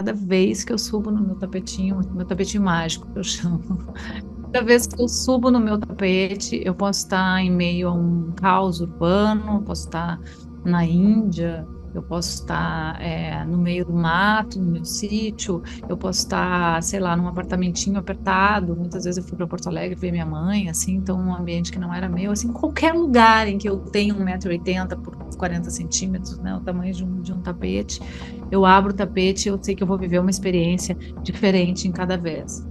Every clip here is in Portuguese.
cada vez que eu subo no meu tapetinho mágico, que eu chamo. Cada vez que eu subo no meu tapete, eu posso estar em meio a um caos urbano, posso estar na Índia, eu posso estar no meio do mato, no meu sítio, eu posso estar, sei lá, num apartamentinho apertado. Muitas vezes eu fui para Porto Alegre ver minha mãe, assim, então um ambiente que não era meu, assim, qualquer lugar em que eu tenho 1,80 m por 40 centímetros, né, o tamanho de um tapete, eu abro o tapete e eu sei que eu vou viver uma experiência diferente em cada vez.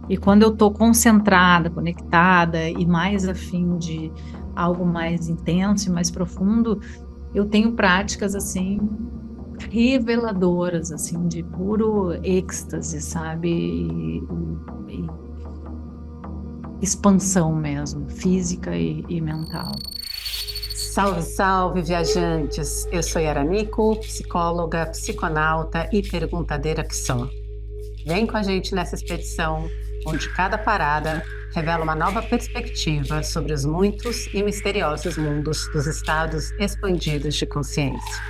E quando eu estou concentrada, conectada e mais afim de algo mais intenso e mais profundo, eu tenho práticas assim reveladoras, assim, de puro êxtase, sabe? E expansão mesmo, física e mental. Salve, salve, viajantes! Eu sou Yara Nico, psicóloga, psiconauta e perguntadeira que sou. Vem com a gente nessa expedição, onde cada parada revela uma nova perspectiva sobre os muitos e misteriosos mundos dos estados expandidos de consciência.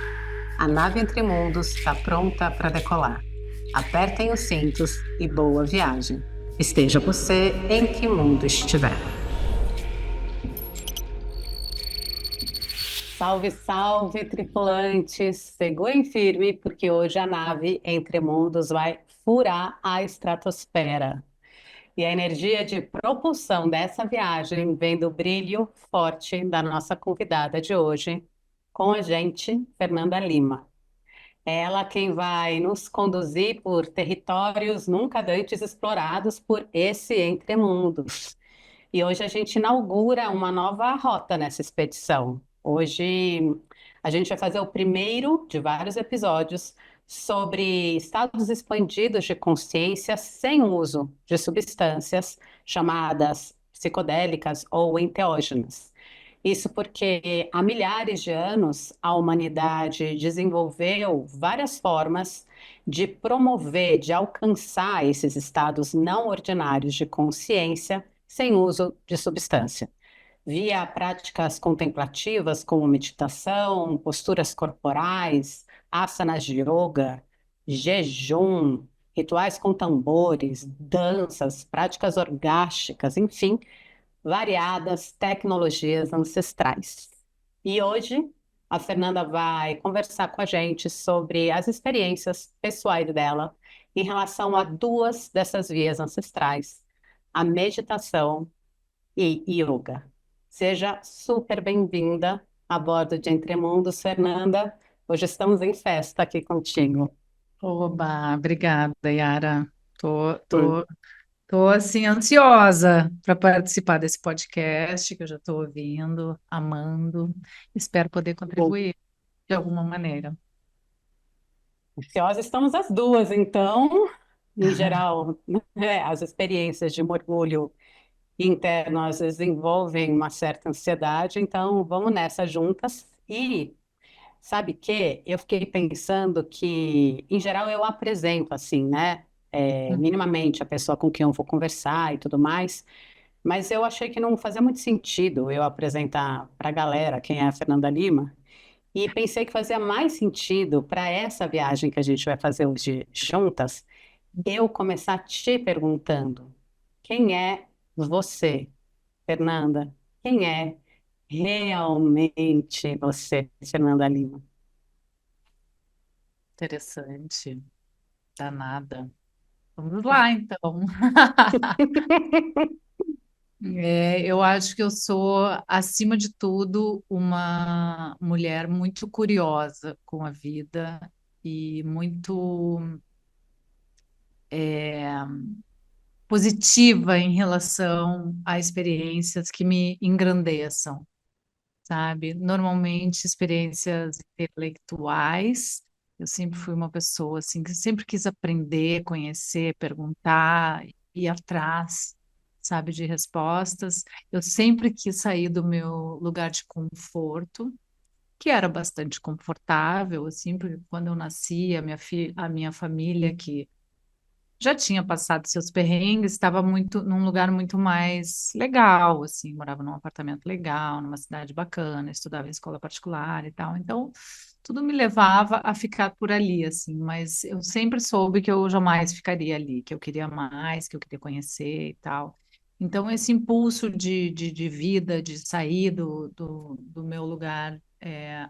A nave Entre Mundos está pronta para decolar. Apertem os cintos e boa viagem. Esteja você em que mundo estiver. Salve, salve, tripulantes! Segurem firme, porque hoje a nave Entre Mundos vai furar a estratosfera. E a energia de propulsão dessa viagem vem do brilho forte da nossa convidada de hoje, com a gente, Fernanda Lima. É ela quem vai nos conduzir por territórios nunca antes explorados por esse Entre Mundos. E hoje a gente inaugura uma nova rota nessa expedição. Hoje a gente vai fazer o primeiro de vários episódios sobre estados expandidos de consciência sem uso de substâncias chamadas psicodélicas ou enteógenas. Isso porque há milhares de anos a humanidade desenvolveu várias formas de promover, de alcançar esses estados não ordinários de consciência sem uso de substância, via práticas contemplativas como meditação, posturas corporais, asanas de yoga, jejum, rituais com tambores, danças, práticas orgásticas, enfim, variadas tecnologias ancestrais. E hoje a Fernanda vai conversar com a gente sobre as experiências pessoais dela em relação a duas dessas vias ancestrais, a meditação e yoga. Seja super bem-vinda a bordo de Entre Mundos, Fernanda. Hoje estamos em festa aqui contigo. Oba, obrigada, Yara. Tô, tô, tô assim ansiosa para participar desse podcast que eu já estou ouvindo, amando. Espero poder contribuir de alguma maneira. Ansiosas estamos as duas, então, em geral, né, as experiências de mergulho interno às vezes envolvem uma certa ansiedade, então vamos nessa juntas. E sabe que eu fiquei pensando que, em geral, eu apresento assim, né? Minimamente a pessoa com quem eu vou conversar e tudo mais, mas eu achei que não fazia muito sentido eu apresentar para a galera quem é a Fernanda Lima. E pensei que fazia mais sentido para essa viagem que a gente vai fazer hoje juntas, eu começar te perguntando: quem é você, Fernanda? Quem é realmente você, Fernanda Lima? Interessante, danada. Vamos lá, então. Eu acho que eu sou, acima de tudo, uma mulher muito curiosa com a vida e muito é, positiva em relação a experiências que me engrandeçam, sabe? Normalmente experiências intelectuais. Eu sempre fui uma pessoa assim que sempre quis aprender, conhecer, perguntar, ir atrás, sabe, de respostas. Eu sempre quis sair do meu lugar de conforto, que era bastante confortável, assim, porque quando eu nasci, a minha família que já tinha passado seus perrengues, estava muito num lugar muito mais legal, assim, morava num apartamento legal, numa cidade bacana, estudava em escola particular e tal. Então, tudo me levava a ficar por ali, assim, mas eu sempre soube que eu jamais ficaria ali, que eu queria mais, que eu queria conhecer e tal. Então, esse impulso de vida, de sair do meu lugar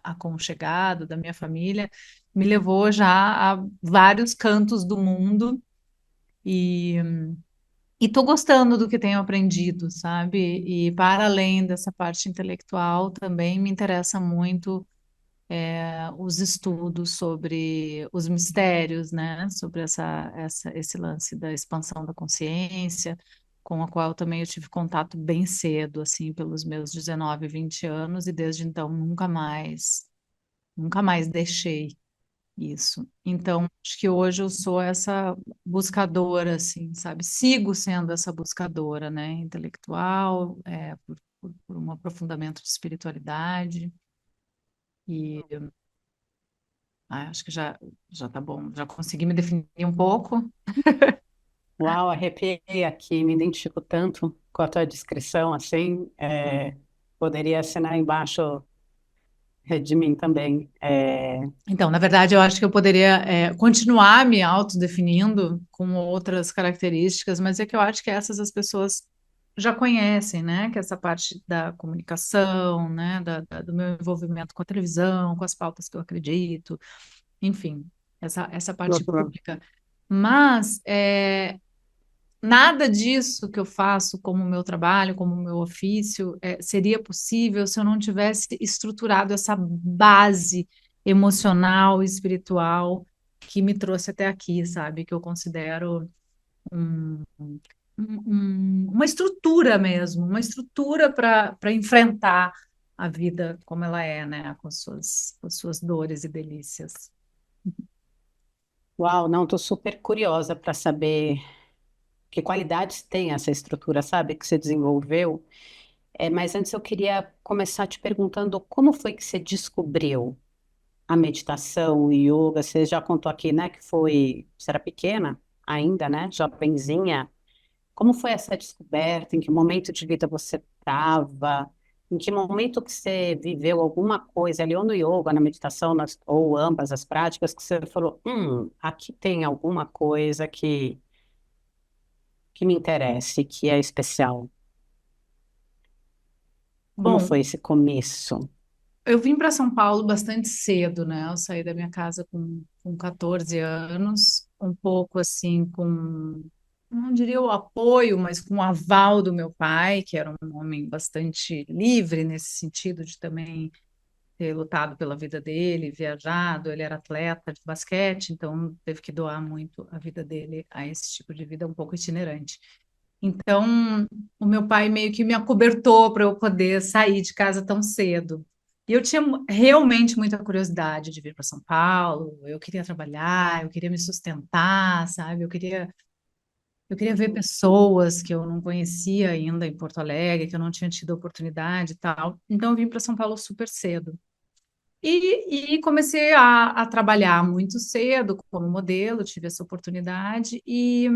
aconchegado, da minha família, me levou já a vários cantos do mundo e estou gostando do que tenho aprendido, sabe? E para além dessa parte intelectual, também me interessa muito os estudos sobre os mistérios, né? Sobre esse lance da expansão da consciência, com a qual também eu tive contato bem cedo, assim, pelos meus 19, 20 anos, e desde então nunca mais deixei isso. Então, acho que hoje eu sou essa buscadora, assim, sabe? Sigo sendo essa buscadora, né? Intelectual, por um aprofundamento de espiritualidade. E acho que já tá bom. Já consegui me definir um pouco. Uau, arrepiei aqui, me identifico tanto com a tua descrição, assim, poderia assinar embaixo de mim também. Então, na verdade, eu acho que eu poderia continuar me autodefinindo com outras características, mas é que eu acho que essas as pessoas já conhecem, né? Que essa parte da comunicação, né? Do meu envolvimento com a televisão, com as pautas que eu acredito, enfim, essa parte Uhum. pública. Mas nada disso que eu faço como meu trabalho, como meu ofício, seria possível se eu não tivesse estruturado essa base emocional e espiritual que me trouxe até aqui, sabe? Que eu considero um- uma estrutura mesmo, uma estrutura para enfrentar a vida como ela é, né? Com as suas dores e delícias. Uau, não, estou super curiosa para saber que qualidades tem essa estrutura, sabe, que você desenvolveu. Mas antes eu queria começar te perguntando como foi que você descobriu a meditação, o yoga? Você já contou aqui, né, que você era pequena ainda, né, jovenzinha. Como foi essa descoberta? Em que momento de vida você estava? Em que momento que você viveu alguma coisa ali, ou no yoga, na meditação, ou ambas as práticas, que você falou, aqui tem alguma coisa que me interessa e que é especial. Como Bom, foi esse começo? eu vim para São Paulo bastante cedo, né? Eu saí da minha casa com 14 anos, um pouco assim, não diria o apoio, mas com o aval do meu pai, que era um homem bastante livre nesse sentido de também ter lutado pela vida dele, viajado. Ele era atleta de basquete, então teve que doar muito a vida dele a esse tipo de vida um pouco itinerante. Então, o meu pai meio que me acobertou para eu poder sair de casa tão cedo. E eu tinha realmente muita curiosidade de vir para São Paulo. Eu queria trabalhar, eu queria me sustentar, sabe? Eu queria ver pessoas que eu não conhecia ainda em Porto Alegre, que eu não tinha tido oportunidade e tal. Então, eu vim para São Paulo super cedo. E comecei a trabalhar muito cedo como modelo, tive essa oportunidade e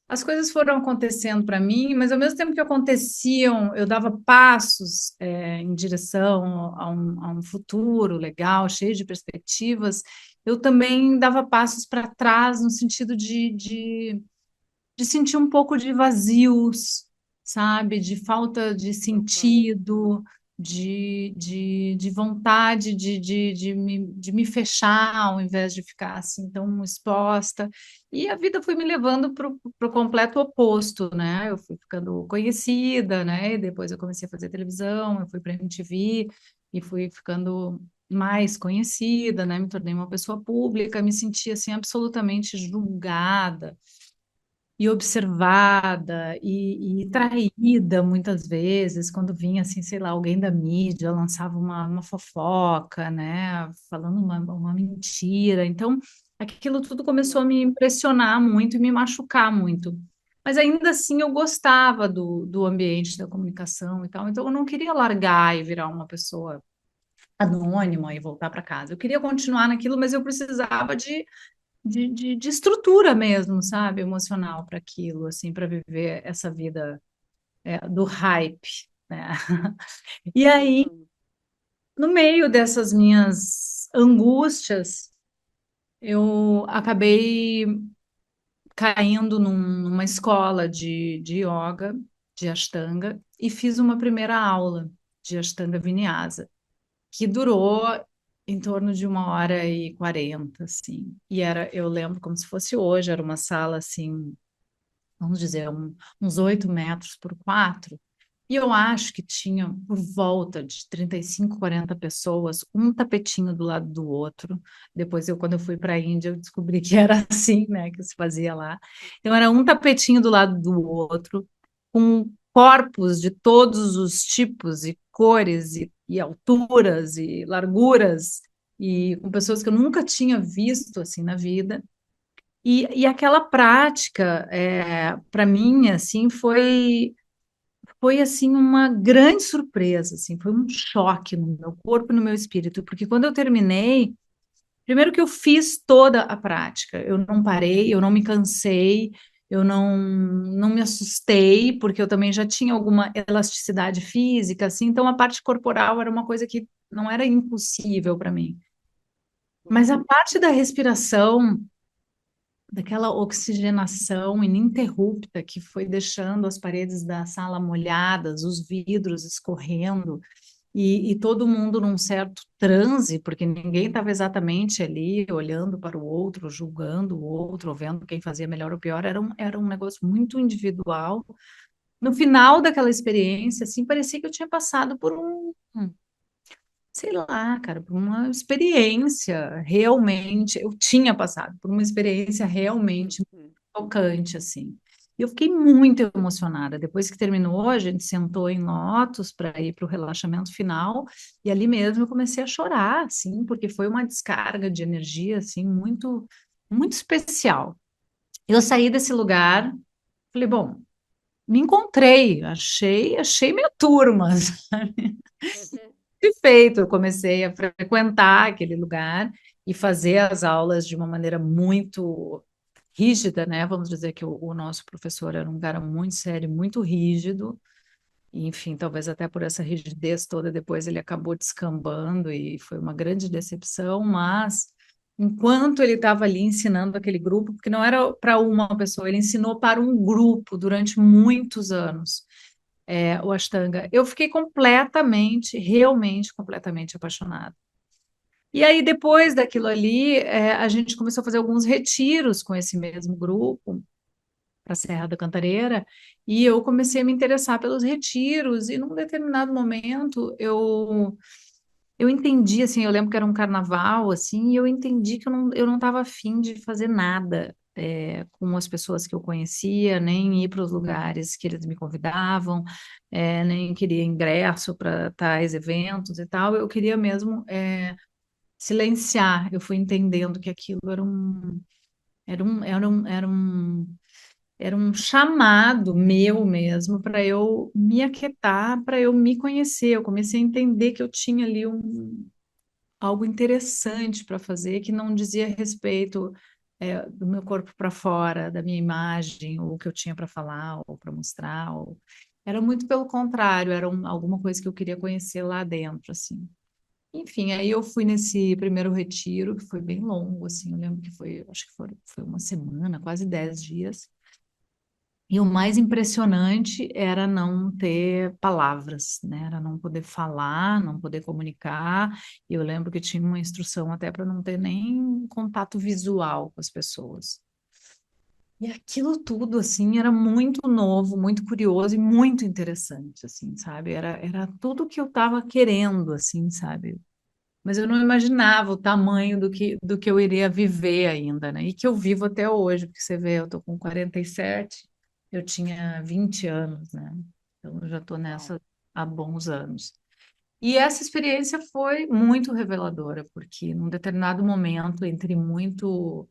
as coisas foram acontecendo para mim, mas ao mesmo tempo que aconteciam, eu dava passos em direção a um futuro legal, cheio de perspectivas. Eu também dava passos para trás no sentido de sentir um pouco de vazios, sabe? De falta de sentido, de vontade de me fechar ao invés de ficar assim tão exposta. E a vida foi me levando para o completo oposto, né? Eu fui ficando conhecida, né? E depois eu comecei a fazer televisão, eu fui para a MTV e fui ficando mais conhecida, né? Me tornei uma pessoa pública, me senti assim absolutamente julgada e observada e traída muitas vezes, quando vinha assim, sei lá, alguém da mídia lançava uma fofoca, né, falando uma mentira. Então, aquilo tudo começou a me impressionar muito e me machucar muito. Mas ainda assim eu gostava do ambiente da comunicação e tal, então eu não queria largar e virar uma pessoa anônima e voltar para casa. Eu queria continuar naquilo, mas eu precisava de estrutura mesmo, sabe, emocional para aquilo, assim, para viver essa vida do hype, né? E aí Uhum. no meio dessas minhas angústias, eu acabei caindo numa escola de yoga, de Ashtanga, e fiz uma primeira aula de Ashtanga Vinyasa, que durou em torno de 1h40, assim. E era, eu lembro como se fosse hoje, era uma sala assim, vamos dizer, uns 8 metros por 4. E eu acho que tinha por volta de 35, 40 pessoas, um tapetinho do lado do outro. Depois, quando eu fui para a Índia, eu descobri que era assim, né, que se fazia lá. Então, era um tapetinho do lado do outro, com corpos de todos os tipos e cores e alturas e larguras, e com pessoas que eu nunca tinha visto assim na vida. E aquela prática, para mim, assim, foi assim uma grande surpresa, assim, foi um choque no meu corpo e no meu espírito, porque quando eu terminei, primeiro que eu fiz toda a prática, eu não parei, eu não me cansei, eu não me assustei, porque eu também já tinha alguma elasticidade física, assim, então a parte corporal era uma coisa que não era impossível para mim. Mas a parte da respiração, daquela oxigenação ininterrupta que foi deixando as paredes da sala molhadas, os vidros escorrendo, e todo mundo num certo transe, porque ninguém estava exatamente ali olhando para o outro, julgando o outro, ou vendo quem fazia melhor ou pior, era um negócio muito individual. No final daquela experiência, assim, parecia que eu tinha passado por sei lá, cara, por uma experiência realmente, eu tinha passado por uma experiência realmente Uhum. tocante, assim. E eu fiquei muito emocionada. Depois que terminou, a gente sentou em Lotus para ir para o relaxamento final, e ali mesmo eu comecei a chorar, assim, porque foi uma descarga de energia, assim, muito, muito especial. Eu saí desse lugar, falei, bom, me encontrei, achei minha turma, Uhum. feito, eu comecei a frequentar aquele lugar e fazer as aulas de uma maneira muito rígida, né? Vamos dizer que o nosso professor era um cara muito sério, muito rígido, e, enfim, talvez até por essa rigidez toda, depois ele acabou descambando e foi uma grande decepção, mas enquanto ele estava ali ensinando aquele grupo, porque não era para uma pessoa, ele ensinou para um grupo durante muitos anos o Ashtanga. Eu fiquei completamente, realmente completamente apaixonada. E aí, depois daquilo ali, a gente começou a fazer alguns retiros com esse mesmo grupo para a Serra da Cantareira, e eu comecei a me interessar pelos retiros, e num determinado momento eu entendi, assim, eu lembro que era um carnaval, assim, e eu entendi que eu não estava afim de fazer nada com as pessoas que eu conhecia, nem ir para os lugares que eles me convidavam, nem queria ingresso para tais eventos e tal, eu queria mesmo silenciar. Eu fui entendendo que aquilo era um chamado meu mesmo para eu me aquietar, para eu me conhecer. Eu comecei a entender que eu tinha ali algo interessante para fazer que não dizia respeito do meu corpo para fora, da minha imagem, ou o que eu tinha para falar ou para mostrar. Era muito pelo contrário, era alguma coisa que eu queria conhecer lá dentro, assim. Enfim, aí eu fui nesse primeiro retiro, que foi bem longo, assim, eu lembro que acho que foi uma semana, quase 10 dias. E o mais impressionante era não ter palavras, né? Era não poder falar, não poder comunicar. E eu lembro que tinha uma instrução até para não ter nem contato visual com as pessoas. E aquilo tudo, assim, era muito novo, muito curioso e muito interessante, assim, sabe? Era tudo que eu estava querendo, assim, sabe? Mas eu não imaginava o tamanho do que eu iria viver ainda, né? E que eu vivo até hoje, porque você vê, eu tô com 47, eu tinha 20 anos, né? Então eu já tô Uau. nessa há bons anos. E essa experiência foi muito reveladora, porque num determinado momento, entre muito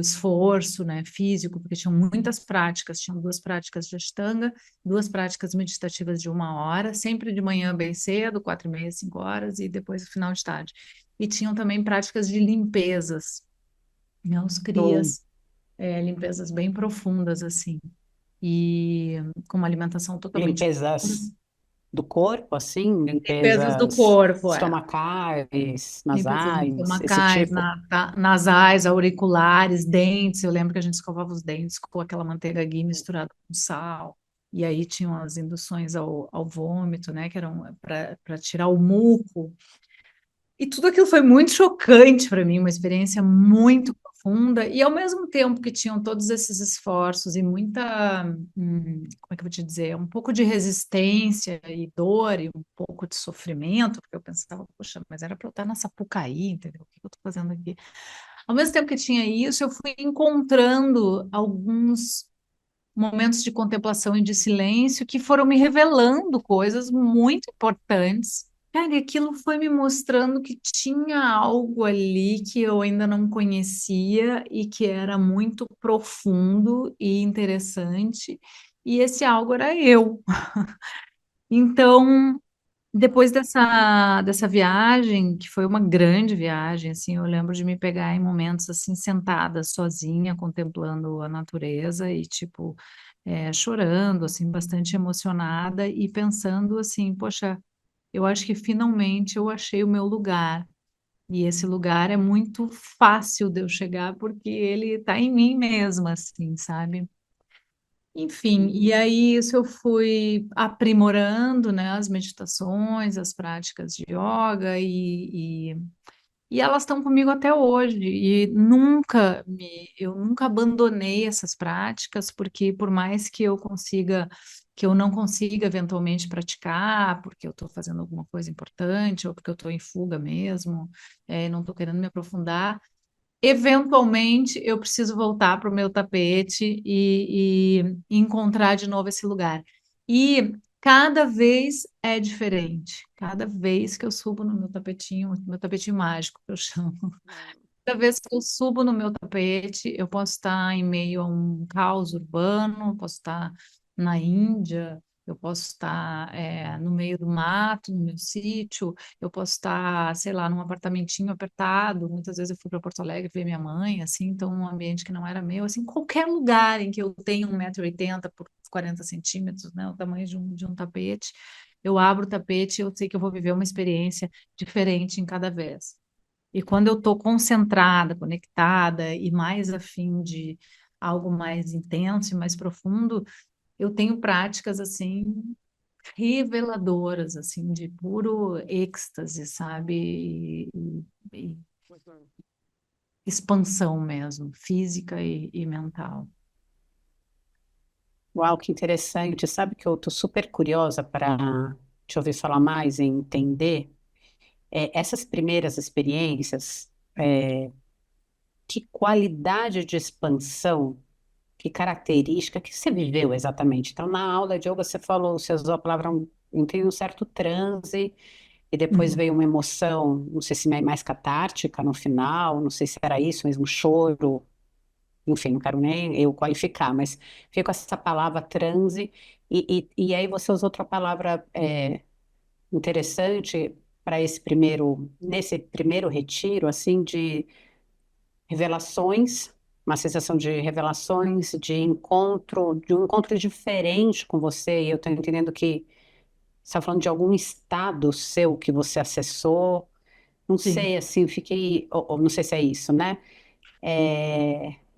esforço, né, físico, porque tinham muitas práticas, tinham 2 práticas de Ashtanga, 2 práticas meditativas de 1 hora, sempre de manhã bem cedo, 4h30, 5 horas, e depois no final de tarde. E tinham também práticas de limpezas, né, os Show. crias, limpezas bem profundas, assim, e com uma alimentação totalmente. Limpezas. do corpo, assim, Limpezas do limpezas corpo, é. estomacais, Limpezas nasais, esse estomacais, tipo. nasais, auriculares, dentes. Eu lembro que a gente escovava os dentes com aquela manteiga ghee misturada com sal. E aí tinham as induções ao vômito, né? Que eram para tirar o muco. E tudo aquilo foi muito chocante para mim, uma experiência muito profunda, e ao mesmo tempo que tinham todos esses esforços e muita, como é que eu vou te dizer, um pouco de resistência e dor e um pouco de sofrimento, porque eu pensava, poxa, mas era para eu estar na Sapucaí, entendeu? O que eu estou fazendo aqui? Ao mesmo tempo que tinha isso, eu fui encontrando alguns momentos de contemplação e de silêncio que foram me revelando coisas muito importantes. Cara, e aquilo foi me mostrando que tinha algo ali que eu ainda não conhecia e que era muito profundo e interessante, e esse algo era eu. Então, depois dessa viagem, que foi uma grande viagem, assim, eu lembro de me pegar em momentos assim, sentada, sozinha, contemplando a natureza e, tipo, chorando, assim, bastante emocionada e pensando assim, poxa, eu acho que finalmente eu achei o meu lugar. E esse lugar é muito fácil de eu chegar porque ele está em mim mesma, assim, sabe? Enfim, e aí isso eu fui aprimorando, né, as meditações, as práticas de yoga e elas estão comigo até hoje. E eu nunca abandonei essas práticas, porque por mais que eu não consiga eventualmente praticar, porque eu estou fazendo alguma coisa importante, ou porque eu estou em fuga mesmo, não estou querendo me aprofundar, eventualmente eu preciso voltar para o meu tapete e encontrar de novo esse lugar. E cada vez é diferente. Cada vez que eu subo no meu tapetinho mágico, que eu chamo. Cada vez que eu subo no meu tapete, eu posso estar em meio a um caos urbano, posso estar na Índia, eu posso estar no meio do mato, no meu sítio, eu posso estar, sei lá, num apartamentinho apertado. Muitas vezes eu fui para Porto Alegre ver minha mãe, assim, então um ambiente que não era meu, assim, qualquer lugar em que eu tenho 1,80 m por 40 centímetros, né, o tamanho de um tapete, eu abro o tapete e eu sei que eu vou viver uma experiência diferente em cada vez. E quando eu estou concentrada, conectada e mais afim de algo mais intenso e mais profundo, eu tenho práticas assim reveladoras, assim, de puro êxtase, sabe? E expansão mesmo, física e mental. Uau, que interessante. Sabe que eu estou super curiosa para te ouvir falar mais e entender essas primeiras experiências, que qualidade de expansão, que característica que você viveu exatamente. Então, na aula de yoga, você falou, você usou a palavra, entrei em um certo transe, e depois Uhum. veio uma emoção, não sei se mais catártica no final, não sei se era isso mesmo, choro, enfim, não quero nem eu qualificar, mas fica essa palavra transe, e aí você usou outra palavra interessante para nesse primeiro retiro, assim, de revelações, uma sensação de revelações, de um encontro diferente com você, e eu estou entendendo que você está falando de algum estado seu que você acessou, não Sim. sei, assim, fiquei, ou não sei se é isso, né?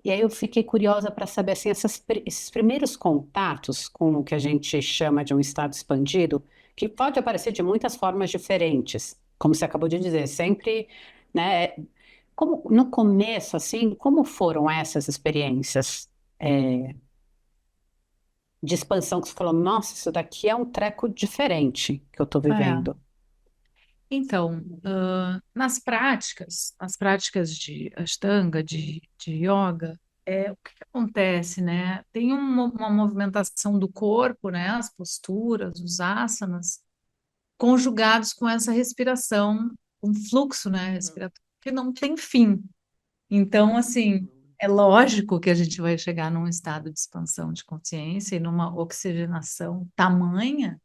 E aí eu fiquei curiosa para saber, assim, esses primeiros contatos com o que a gente chama de um estado expandido, que pode aparecer de muitas formas diferentes, como você acabou de dizer, sempre, né? Como, no começo, assim, como foram essas experiências, de expansão que você falou, nossa, isso daqui é um treco diferente que eu estou É. vivendo. Então, nas práticas de Ashtanga, de yoga, o que que acontece, né? Tem uma movimentação do corpo, né? As posturas, os asanas, conjugados com essa respiração, um fluxo, né, respiratório, que não tem fim. Então, assim, é lógico que a gente vai chegar num estado de expansão de consciência e numa oxigenação tamanha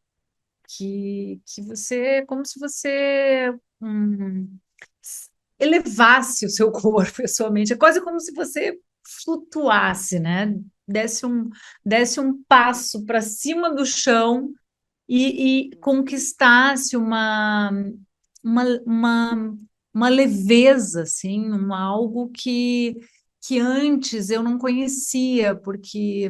que você, como se você s- elevasse o seu corpo e a sua mente. É quase como se você flutuasse, né? Desse um, desse um passo para cima do chão e conquistasse uma, uma, uma leveza, assim, algo que antes eu não conhecia, porque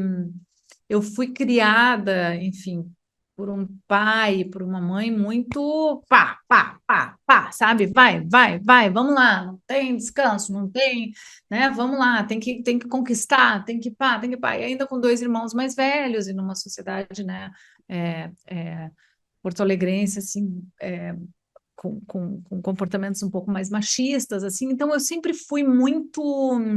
eu fui criada, enfim, por um pai, por uma mãe muito pá, pá, pá, pá, sabe? Vai, vai, vai, vamos lá, não tem descanso, não tem, né? Vamos lá, tem que conquistar, tem que pá. E ainda com dois irmãos mais velhos e numa sociedade, né? Porto-alegrense, assim, com comportamentos um pouco mais machistas, assim. Então eu sempre fui muito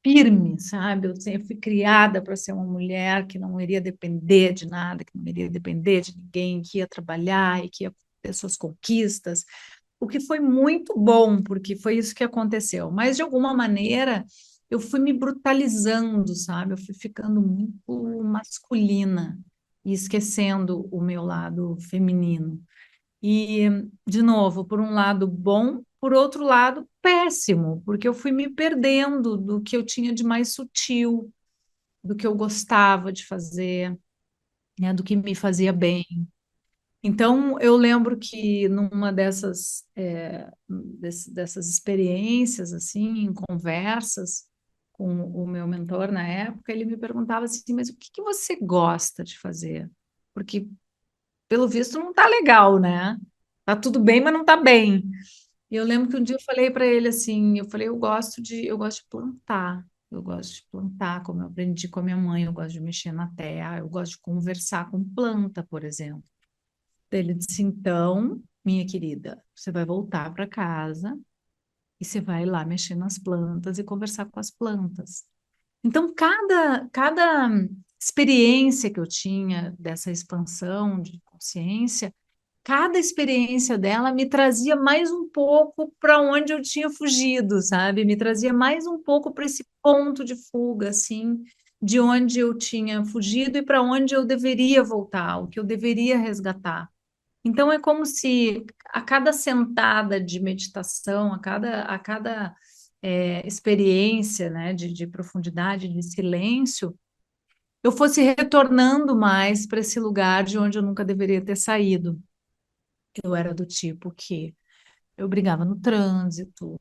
firme, sabe? Eu sempre fui criada para ser uma mulher que não iria depender de nada, que não iria depender de ninguém, que ia trabalhar e que ia ter suas conquistas, o que foi muito bom, porque foi isso que aconteceu. Mas, de alguma maneira, eu fui me brutalizando, sabe? Eu fui ficando muito masculina e esquecendo o meu lado feminino. E, de novo, por um lado bom, por outro lado péssimo, porque eu fui me perdendo do que eu tinha de mais sutil, do que eu gostava de fazer, né, do que me fazia bem. Então, eu lembro que numa dessas experiências, assim, em conversas com o meu mentor na época, ele me perguntava assim, mas o que que você gosta de fazer? Porque, pelo visto, não tá legal, né? Tá tudo bem, mas não tá bem. E eu lembro que um dia eu falei para ele assim, eu falei, eu gosto de plantar. Eu gosto de plantar, como eu aprendi com a minha mãe, eu gosto de mexer na terra, eu gosto de conversar com planta, por exemplo. Daí ele disse, então, minha querida, você vai voltar para casa e você vai lá mexer nas plantas e conversar com as plantas. Então, cada experiência que eu tinha dessa expansão de consciência, cada experiência dela me trazia mais um pouco para onde eu tinha fugido, sabe? Me trazia mais um pouco para esse ponto de fuga, assim, de onde eu tinha fugido e para onde eu deveria voltar, o que eu deveria resgatar. Então é como se a cada sentada de meditação, a cada experiência, né, de profundidade, de silêncio, eu fosse retornando mais para esse lugar de onde eu nunca deveria ter saído. Eu era do tipo que eu brigava no trânsito,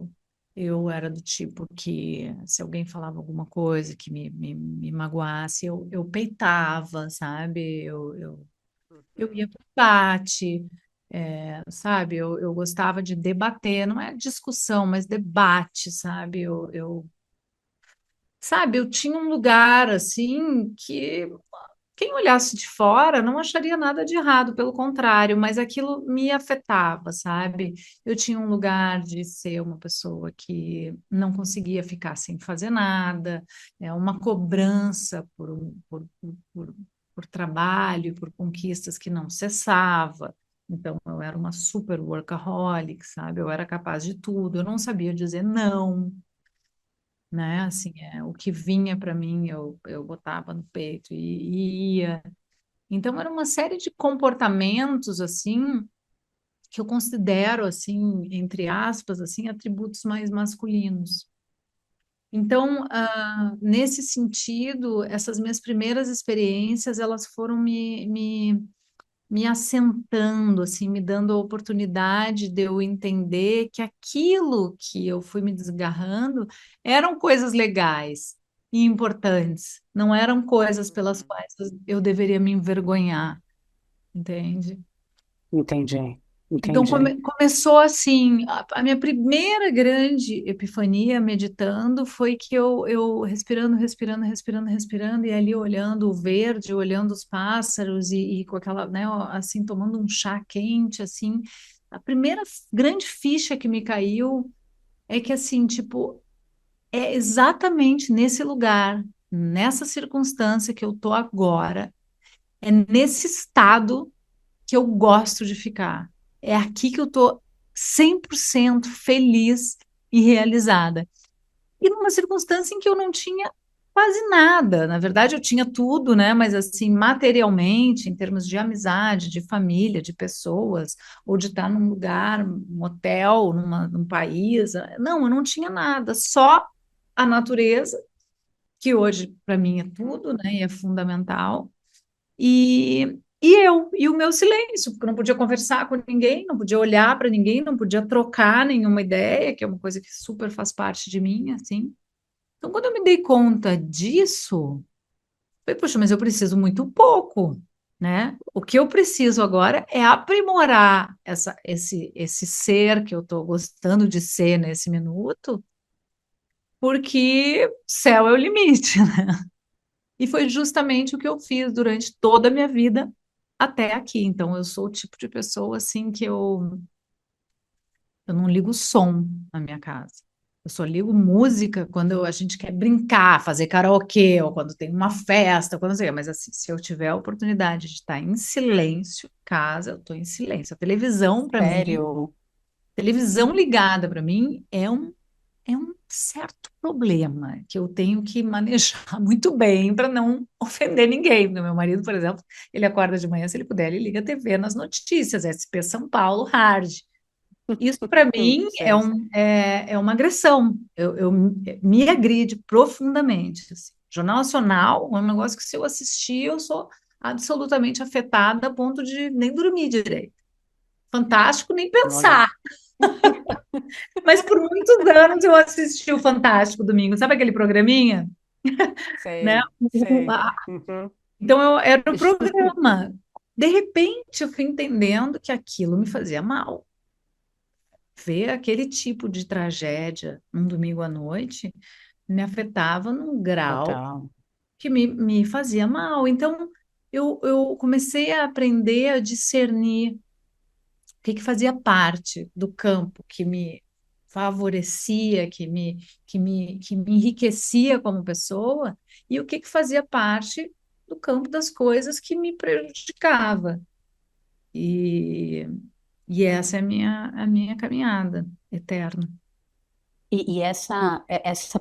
eu era do tipo que se alguém falava alguma coisa que me magoasse, eu peitava, sabe? Eu ia para o debate, sabe? Eu gostava de debater, não é discussão, mas debate, sabe? Sabe, eu tinha um lugar assim que quem olhasse de fora não acharia nada de errado, pelo contrário, mas aquilo me afetava, sabe? Eu tinha um lugar de ser uma pessoa que não conseguia ficar sem fazer nada, uma cobrança por trabalho, por conquistas que não cessava. Então, eu era uma super workaholic, sabe? Eu era capaz de tudo, eu não sabia dizer não, né? Assim, o que vinha para mim, eu botava no peito e ia. Então, era uma série de comportamentos, assim, que eu considero, assim, entre aspas, assim, atributos mais masculinos. Então, nesse sentido, essas minhas primeiras experiências, elas foram me assentando, assim, me dando a oportunidade de eu entender que aquilo que eu fui me desgarrando eram coisas legais e importantes, não eram coisas pelas quais eu deveria me envergonhar, entende? Entendi, Então entendi. começou assim, a minha primeira grande epifania meditando foi que eu respirando, respirando, respirando, respirando, e ali olhando o verde, olhando os pássaros e com aquela, né, assim, tomando um chá quente, assim. A primeira grande ficha que me caiu é que, assim, tipo, é exatamente nesse lugar, nessa circunstância que eu tô agora, é nesse estado que eu gosto de ficar. É aqui que eu tô 100% feliz e realizada. E numa circunstância em que eu não tinha quase nada. Na verdade, eu tinha tudo, né? Mas assim, materialmente, em termos de amizade, de família, de pessoas, ou de estar num lugar, um hotel, num país. Não, eu não tinha nada, só a natureza, que hoje para mim é tudo, né? E é fundamental E o meu silêncio, porque eu não podia conversar com ninguém, não podia olhar para ninguém, não podia trocar nenhuma ideia, que é uma coisa que super faz parte de mim, assim. Então, quando eu me dei conta disso, falei, poxa, mas eu preciso muito pouco, né? O que eu preciso agora é aprimorar esse ser que eu estou gostando de ser nesse minuto, porque céu é o limite, né? E foi justamente o que eu fiz durante toda a minha vida até aqui. Então, eu sou o tipo de pessoa assim que eu não ligo som na minha casa. Eu só ligo música quando a gente quer brincar, fazer karaokê, ou quando tem uma festa, quando sei, mas assim, se eu tiver a oportunidade de estar em silêncio, em casa, eu estou em silêncio. A televisão para mim, Sério? televisão ligada para mim é um certo problema que eu tenho que manejar muito bem para não ofender ninguém. Porque meu marido, por exemplo, ele acorda de manhã, se ele puder, ele liga a TV nas notícias, SP São Paulo, Hard. Isso, para mim, Sei. é uma agressão. Me agride profundamente. Assim. Jornal Nacional é um negócio que, se eu assistir, eu sou absolutamente afetada a ponto de nem dormir direito. Fantástico, nem Olha, pensar. Mas por muitos anos eu assisti o Fantástico Domingo. Sabe aquele programinha? Né? sei, sei. Uhum. Então, era o programa. De repente, eu fui entendendo que aquilo me fazia mal. Ver aquele tipo de tragédia num domingo à noite me afetava num grau Total. que me fazia mal. Então, eu comecei a aprender a discernir o que fazia parte do campo que me favorecia, que me enriquecia como pessoa, e o que fazia parte do campo das coisas que me prejudicava. E, e essa é a minha caminhada eterna. E essa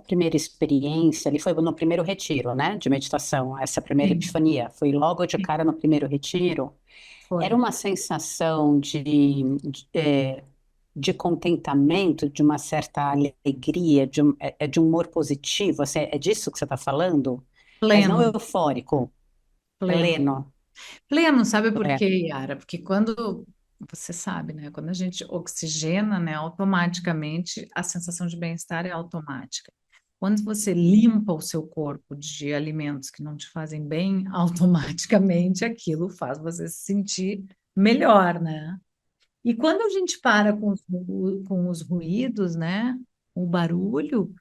primeira experiência, ali foi no primeiro retiro, né, de meditação, essa primeira Sim, epifania, foi logo de sim, cara no primeiro retiro. Era foi. uma sensação de contentamento, de uma certa alegria, de um humor positivo, assim, é disso que você está falando? Mas não Pleno, eufórico, pleno. pleno. Pleno, sabe por É, quê, Yara? Porque quando você sabe, né? Quando a gente oxigena, né, automaticamente a sensação de bem-estar é automática. Quando você limpa o seu corpo de alimentos que não te fazem bem, automaticamente aquilo faz você se sentir melhor, né? E quando a gente para com os ruídos, né? O barulho,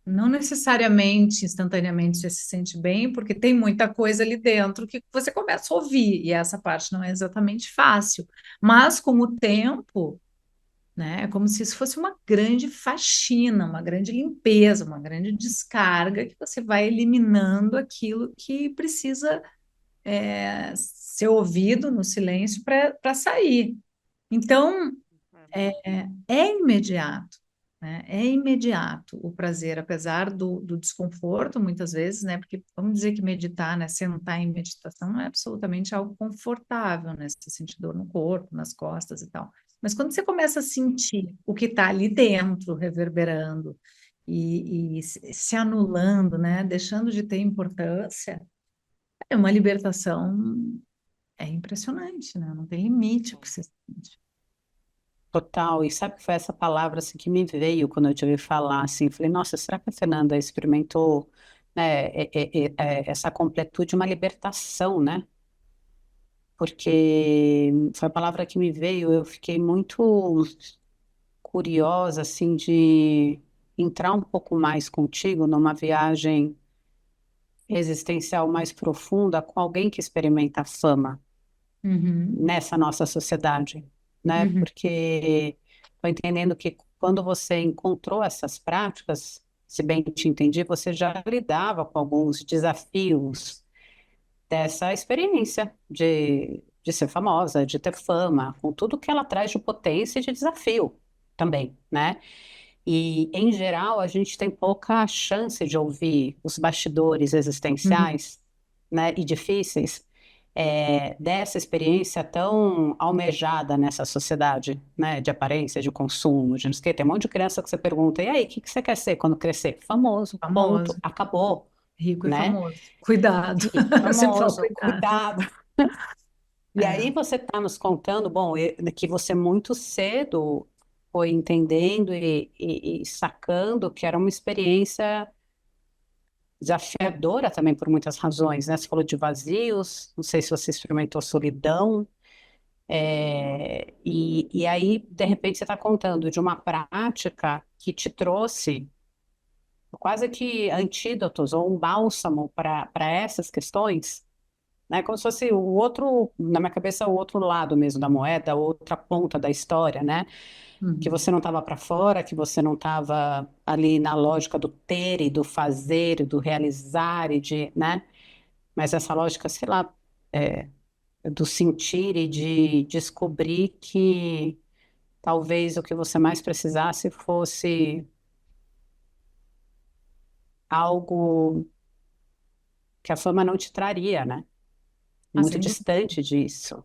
não necessariamente, instantaneamente, você se sente bem, porque tem muita coisa ali dentro que você começa a ouvir, e essa parte não é exatamente fácil. Mas com o tempo, né, é como se isso fosse uma grande faxina, uma grande limpeza, uma grande descarga, que você vai eliminando aquilo que precisa ser ouvido no silêncio para sair. Então, é imediato, né? É imediato o prazer, apesar do desconforto, muitas vezes, né? Porque vamos dizer que meditar, né? Sentar em meditação não é absolutamente algo confortável, né? Você sente dor no corpo, nas costas e tal. Mas quando você começa a sentir o que está ali dentro, reverberando e se anulando, né? Deixando de ter importância, é uma libertação, é impressionante, né? Não tem limite o que você sente. total. E sabe que foi essa palavra assim, que me veio quando eu te ouvi falar, assim, falei, nossa, será que a Fernanda experimentou, né, essa completude, uma libertação, né? Porque foi a palavra que me veio, eu fiquei muito curiosa, assim, de entrar um pouco mais contigo numa viagem existencial mais profunda com alguém que experimenta a fama Uhum, nessa nossa sociedade, né? uhum, Porque estou entendendo que quando você encontrou essas práticas, se bem te entendi, você já lidava com alguns desafios dessa experiência de ser famosa, de ter fama, com tudo que ela traz de potência e de desafio também, né? E, em geral, a gente tem pouca chance de ouvir os bastidores uhum. existenciais, né, e difíceis, dessa experiência tão almejada nessa sociedade, né, de aparência, de consumo, de não sei o quê. Tem um monte de criança que você pergunta, e aí, o que que você quer ser quando crescer? Famoso, ponto, Famoso. acabou. Rico e né? famoso. Cuidado. Rico, Eu sempre falo famoso, cuidado. cuidado. E aí É. você está nos contando, bom, que você muito cedo foi entendendo e sacando que era uma experiência desafiadora também por muitas razões, né? Você falou de vazios, não sei se você experimentou solidão, e aí, de repente, você está contando de uma prática que te trouxe quase que antídotos ou um bálsamo para essas questões, né? Como se fosse o outro, na minha cabeça, o outro lado mesmo da moeda, a outra ponta da história, né? Que Uhum. você não estava para fora, que você não estava ali na lógica do ter e do fazer, do realizar e de, né? Mas essa lógica, sei lá, do sentir e de descobrir que talvez o que você mais precisasse fosse algo que a fama não te traria, né? Ah, Muito sem dúvida. distante disso.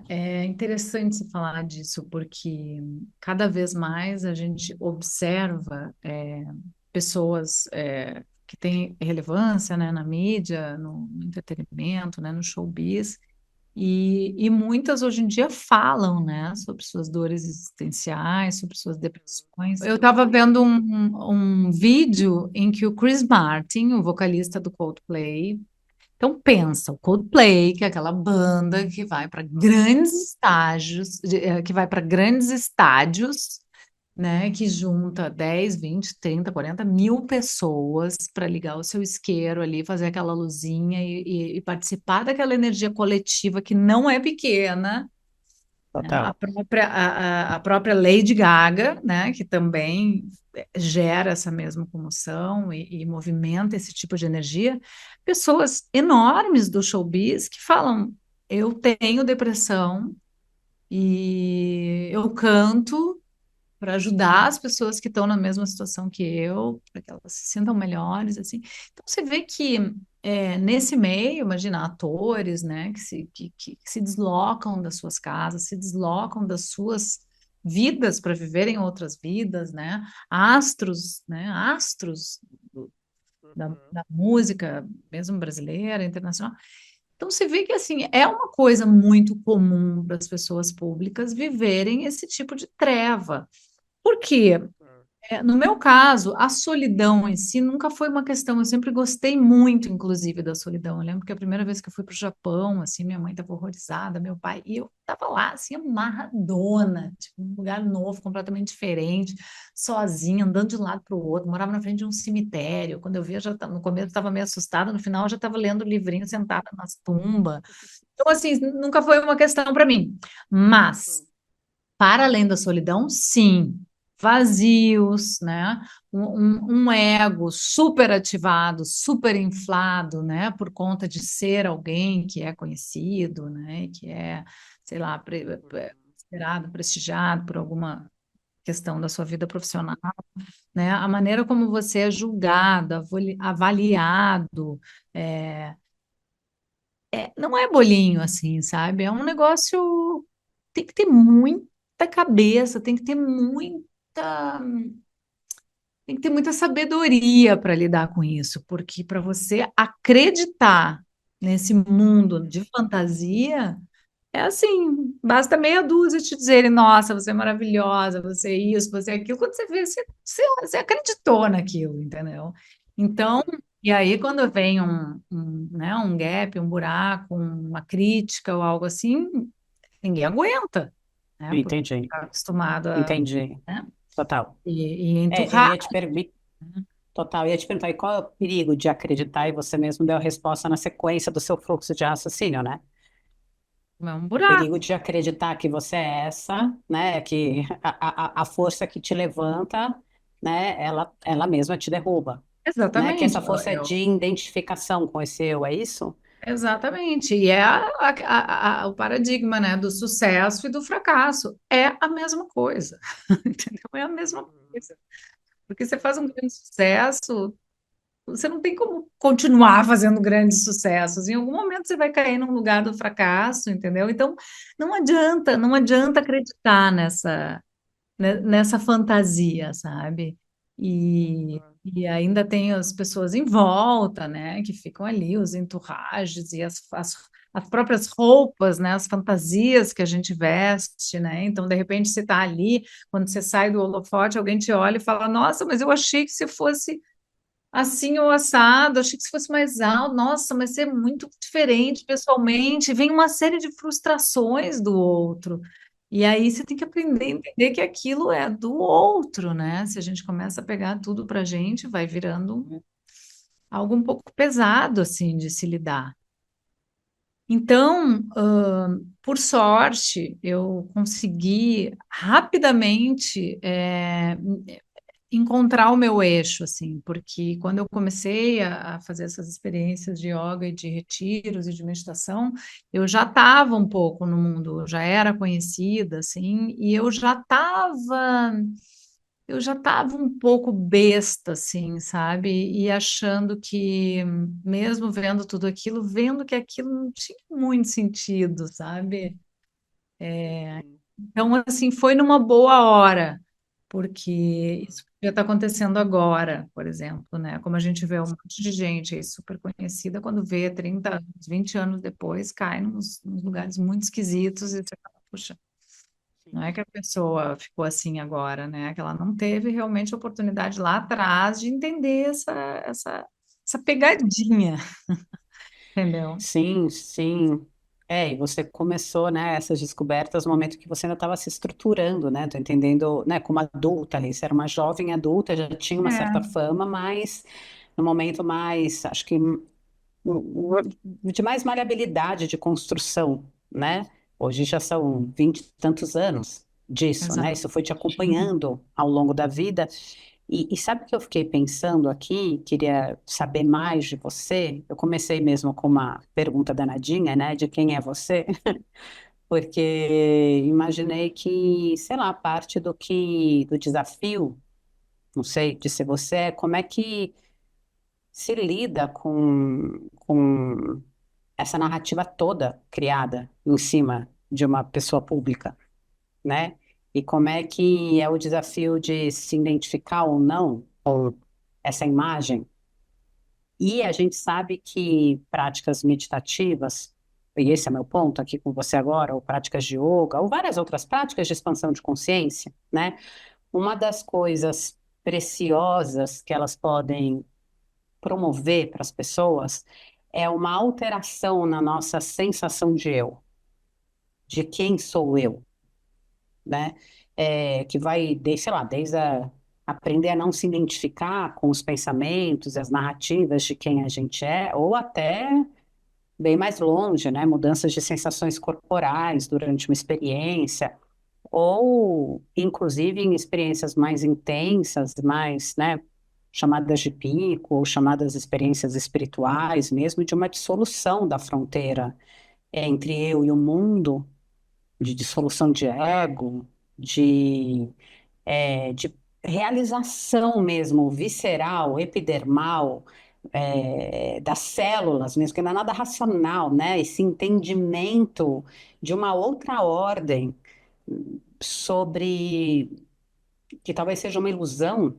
É interessante se falar disso, porque cada vez mais a gente observa pessoas que têm relevância, né, na mídia, no entretenimento, né, no showbiz, e muitas hoje em dia falam, né, sobre suas dores existenciais, sobre suas depressões. Eu estava vendo um vídeo em que o Chris Martin, o vocalista do Coldplay, então pensa, o Coldplay, que é aquela banda que vai para grandes estágios, que vai para grandes estádios, né, que junta 10, 20, 30, 40 mil pessoas para ligar o seu isqueiro ali, fazer aquela luzinha e participar daquela energia coletiva que não é pequena, né? A Total. própria, a própria Lady Gaga, né, que também gera essa mesma comoção e movimenta esse tipo de energia. Pessoas enormes do showbiz que falam: eu tenho depressão e eu canto para ajudar as pessoas que estão na mesma situação que eu, para que elas se sintam melhores, assim. Então você vê que nesse meio, imagina, atores, né, que se deslocam das suas casas, se deslocam das suas vidas para viverem outras vidas, né, astros da música, mesmo brasileira, internacional. Então, você vê que assim é uma coisa muito comum para as pessoas públicas viverem esse tipo de treva. Por quê? No meu caso, a solidão em si nunca foi uma questão. Eu sempre gostei muito, inclusive, da solidão. Eu lembro que a primeira vez que eu fui para o Japão, assim, minha mãe estava horrorizada, meu pai, e eu estava lá, assim, amarradona, tipo, um lugar novo, completamente diferente, sozinha, andando de um lado para o outro. Morava na frente de um cemitério. Quando eu via, no começo eu estava meio assustada, no final eu já estava lendo o livrinho sentada nas tumbas. Então, assim, nunca foi uma questão para mim. Mas para além da solidão, sim, vazios, né? Um ego super ativado, super inflado, né? Por conta de ser alguém que é conhecido, né? Que é, sei lá, esperado, prestigiado por alguma questão da sua vida profissional, né? A maneira como você é julgado, avaliado, é, não é bolinho assim, sabe? É um negócio. Tem que ter muita cabeça, tem que ter muita sabedoria para lidar com isso, porque para você acreditar nesse mundo de fantasia, é assim, basta meia dúzia te dizerem, nossa, você é maravilhosa, você é isso, você é aquilo, quando você vê, você acreditou naquilo, entendeu? Então, e aí quando vem né, um gap, um buraco, uma crítica ou algo assim, ninguém aguenta, né? Porque Entendi, está acostumado a, entendi. né, Total. e É, eu enturrar, ia te perguntar, né? total, eu ia te perguntar, e qual é o perigo de acreditar e você mesmo deu a resposta na sequência do seu fluxo de raciocínio, né? É um O buraco. perigo de acreditar que você é essa, né? Que a força que te levanta, né? Ela mesma te derruba, né? Que Exatamente. essa força é de identificação com esse eu, é isso? Exatamente. E é o paradigma, né, do sucesso e do fracasso. É a mesma coisa. Entendeu? É a mesma coisa. Porque você faz um grande sucesso, você não tem como continuar fazendo grandes sucessos. Em algum momento você vai cair num lugar do fracasso, entendeu? Então, não adianta acreditar nessa fantasia, sabe? E ainda tem as pessoas em volta, né, que ficam ali, os entourages e as próprias roupas, né, as fantasias que a gente veste, né? Então, de repente, você está ali, quando você sai do holofote, alguém te olha e fala: Nossa, mas eu achei que você fosse assim ou assado, achei que você fosse mais alto, nossa, mas você é muito diferente pessoalmente. Vem uma série de frustrações do outro. E aí você tem que aprender a entender que aquilo é do outro, né? Se a gente começa a pegar tudo para a gente, vai virando algo um pouco pesado, assim, de se lidar. Então, por sorte, eu consegui rapidamente encontrar o meu eixo, assim, porque quando eu comecei a fazer essas experiências de yoga e de retiros e de meditação, eu já estava um pouco no mundo, eu já era conhecida, assim, e eu já estava um pouco besta, assim, sabe? E achando que, mesmo vendo tudo aquilo, vendo que aquilo não tinha muito sentido, sabe? Então, assim, foi numa boa hora, porque isso já está acontecendo agora, por exemplo, né? Como a gente vê um monte de gente aí super conhecida, quando vê 30 anos, 20 anos depois, cai nos lugares muito esquisitos e você fala, puxa, não é que a pessoa ficou assim agora, né? É que ela não teve realmente a oportunidade lá atrás de entender essa pegadinha, entendeu? Sim, sim. É, e você começou, né, essas descobertas no momento que você ainda estava se estruturando, né? Tô entendendo, né, como adulta ali, você era uma jovem adulta, já tinha uma certa É, fama, mas no momento mais, acho que de mais maleabilidade de construção, né? Hoje já são 20 e tantos anos disso, né? Isso foi te exatamente. acompanhando ao longo da vida. E sabe o que eu fiquei pensando aqui? Queria saber mais de você. Eu comecei mesmo com uma pergunta danadinha, né? De quem é você? Porque imaginei que, sei lá, parte do desafio, não sei, de ser você, é como é que se lida com essa narrativa toda criada em cima de uma pessoa pública, né? E como é que é o desafio de se identificar ou não com essa imagem. E a gente sabe que práticas meditativas, e esse é meu ponto aqui com você agora, ou práticas de yoga, ou várias outras práticas de expansão de consciência, né? Uma das coisas preciosas que elas podem promover para as pessoas é uma alteração na nossa sensação de eu, de quem sou eu, né? Que vai, sei lá, desde aprender a não se identificar com os pensamentos, as narrativas de quem a gente é, ou até bem mais longe, né? Mudanças de sensações corporais durante uma experiência, ou inclusive em experiências mais intensas, mais, né? Chamadas de pico, ou chamadas experiências espirituais, mesmo de uma dissolução da fronteira entre eu e o mundo, de dissolução de ego, de realização mesmo, visceral, epidermal, das células mesmo, que não é nada racional, né? Esse entendimento de uma outra ordem sobre que talvez seja uma ilusão,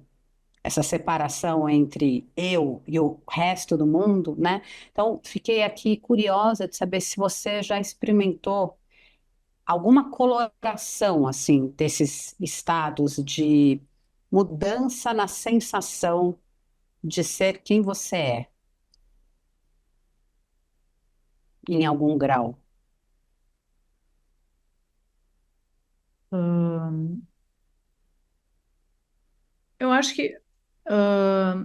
essa separação entre eu e o resto do mundo, né? Então, fiquei aqui curiosa de saber se você já experimentou alguma coloração assim desses estados de mudança na sensação de ser quem você é, em algum grau. Hum, eu acho que ah,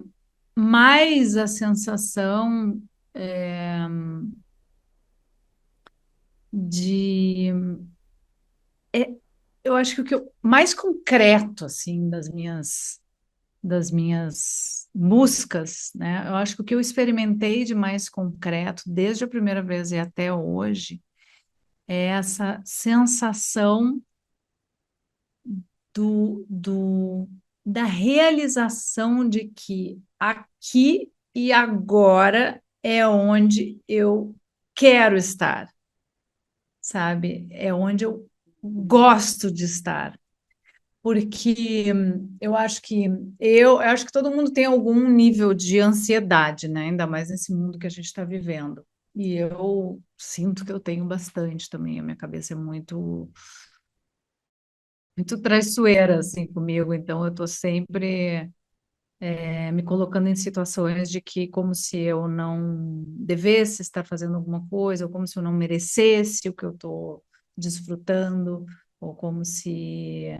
mais a sensação de é, eu acho que o que mais concreto assim das minhas buscas, né? Eu acho que o que eu experimentei de mais concreto desde a primeira vez e até hoje é essa sensação da realização de que aqui e agora é onde eu quero estar, sabe? É onde eu gosto de estar. porque eu acho que todo mundo tem algum nível de ansiedade, né? Ainda mais nesse mundo que a gente está vivendo. E eu sinto que eu tenho bastante também. A minha cabeça é muito traiçoeira assim comigo, então eu estou sempre me colocando em situações de que como se eu não devesse estar fazendo alguma coisa, ou como se eu não merecesse o que eu estou desfrutando, ou como se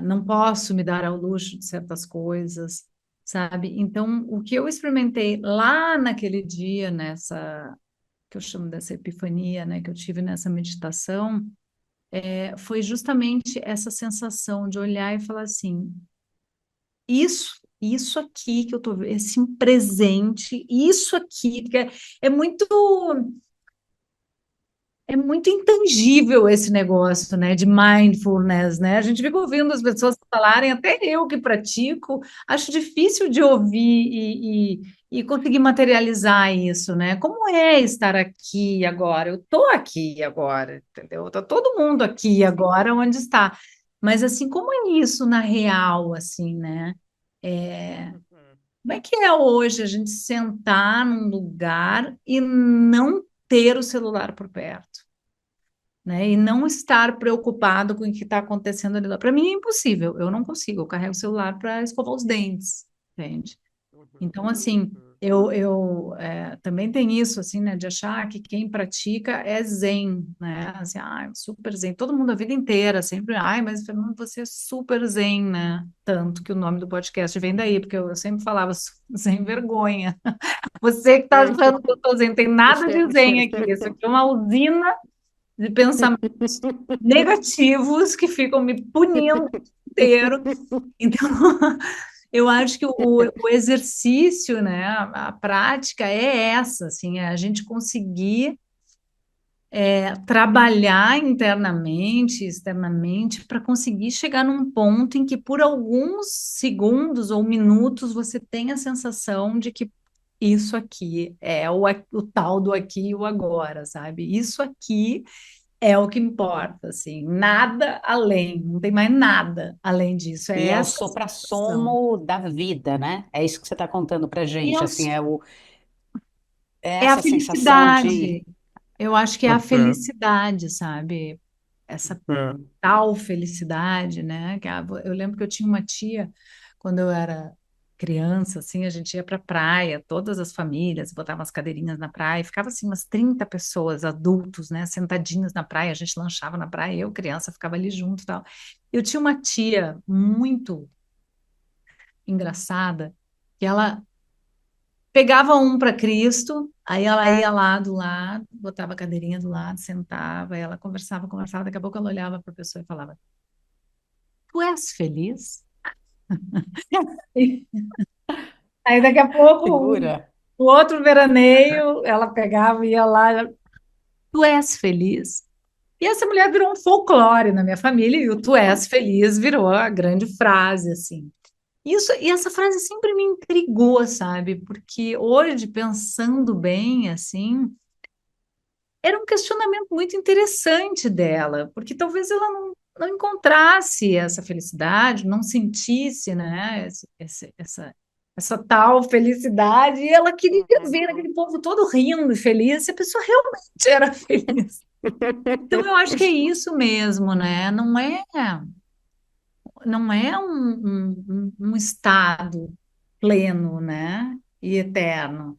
não posso me dar ao luxo de certas coisas, sabe? Então, o que eu experimentei lá naquele dia, nessa, que eu chamo dessa epifania, né, que eu tive nessa meditação, foi justamente essa sensação de olhar e falar assim, isso aqui que eu tô vendo, esse presente, isso aqui, porque é muito é muito intangível esse negócio, né, de mindfulness, né? A gente fica ouvindo as pessoas falarem, até eu que pratico, acho difícil de ouvir e conseguir materializar isso, né? Como é estar aqui agora? Eu estou aqui agora, entendeu? Está todo mundo aqui agora onde está. Mas assim, como é isso na real, assim, né? É, Uhum. como é que é hoje a gente sentar num lugar e não ter o celular por perto? Né? E não estar preocupado com o que está acontecendo ali. Para mim é impossível, eu não consigo, eu carrego o celular para escovar os dentes, entende? Uhum. Então, assim, Uhum. também tem isso, assim, né, de achar que quem pratica é zen, né? Assim, super zen. Todo mundo a vida inteira sempre, mas Fernando, você é super zen, né? Tanto que o nome do podcast vem daí, porque eu sempre falava sem vergonha. Você que está achando que eu estou zen, tem nada de zen aqui. Isso aqui é uma usina de pensamentos negativos que ficam me punindo o tempo inteiro. Então, eu acho que o exercício, né, a prática é essa, assim, é a gente conseguir trabalhar internamente, externamente, para conseguir chegar num ponto em que por alguns segundos ou minutos você tem a sensação de que isso aqui é o tal do aqui e o agora, sabe? Isso aqui é o que importa, assim, nada além, não tem mais nada além disso, é E é o essa sensação. suprassumo da vida, né? É isso que você está contando para E gente, assim, é é a essa sensação de... felicidade, eu acho que é a Uhum. felicidade, sabe? Essa Uhum. tal felicidade, né? Eu lembro que eu tinha uma tia, quando eu era criança, assim, a gente ia para a praia, todas as famílias, botava umas cadeirinhas na praia, e ficava assim umas 30 pessoas, adultos, né, sentadinhos na praia, a gente lanchava na praia, eu, criança, ficava ali junto e tal. Eu tinha uma tia muito engraçada, que ela pegava um para Cristo, aí ela ia lá do lado, botava a cadeirinha do lado, sentava, e ela conversava, conversava, daqui a pouco ela olhava para a pessoa e falava: Tu és feliz? Aí daqui a pouco, Segura. o outro veraneio, ela pegava e ia lá, tu és feliz? E essa mulher virou um folclore na minha família, e o tu és feliz virou a grande frase, assim. E essa frase sempre me intrigou, sabe? Porque hoje, pensando bem, assim, era um questionamento muito interessante dela, porque talvez ela não encontrasse essa felicidade, não sentisse, né, essa tal felicidade, e ela queria Uhum. ver aquele povo todo rindo e feliz, se a pessoa realmente era feliz. Então, eu acho que é isso mesmo, né? Não é um estado pleno, né? E eterno.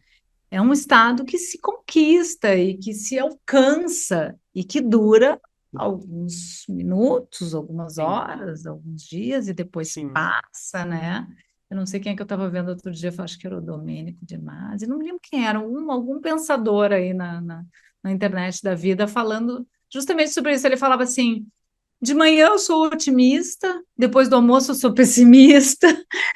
É um estado que se conquista e que se alcança e que dura alguns minutos, algumas Sim, horas, alguns dias e depois sim. passa, né? Eu não sei quem é que eu estava vendo outro dia, eu acho que era o Domênico de Masi, não me lembro quem era, algum pensador aí na internet da vida falando justamente sobre isso. Ele falava assim: de manhã eu sou otimista, depois do almoço eu sou pessimista,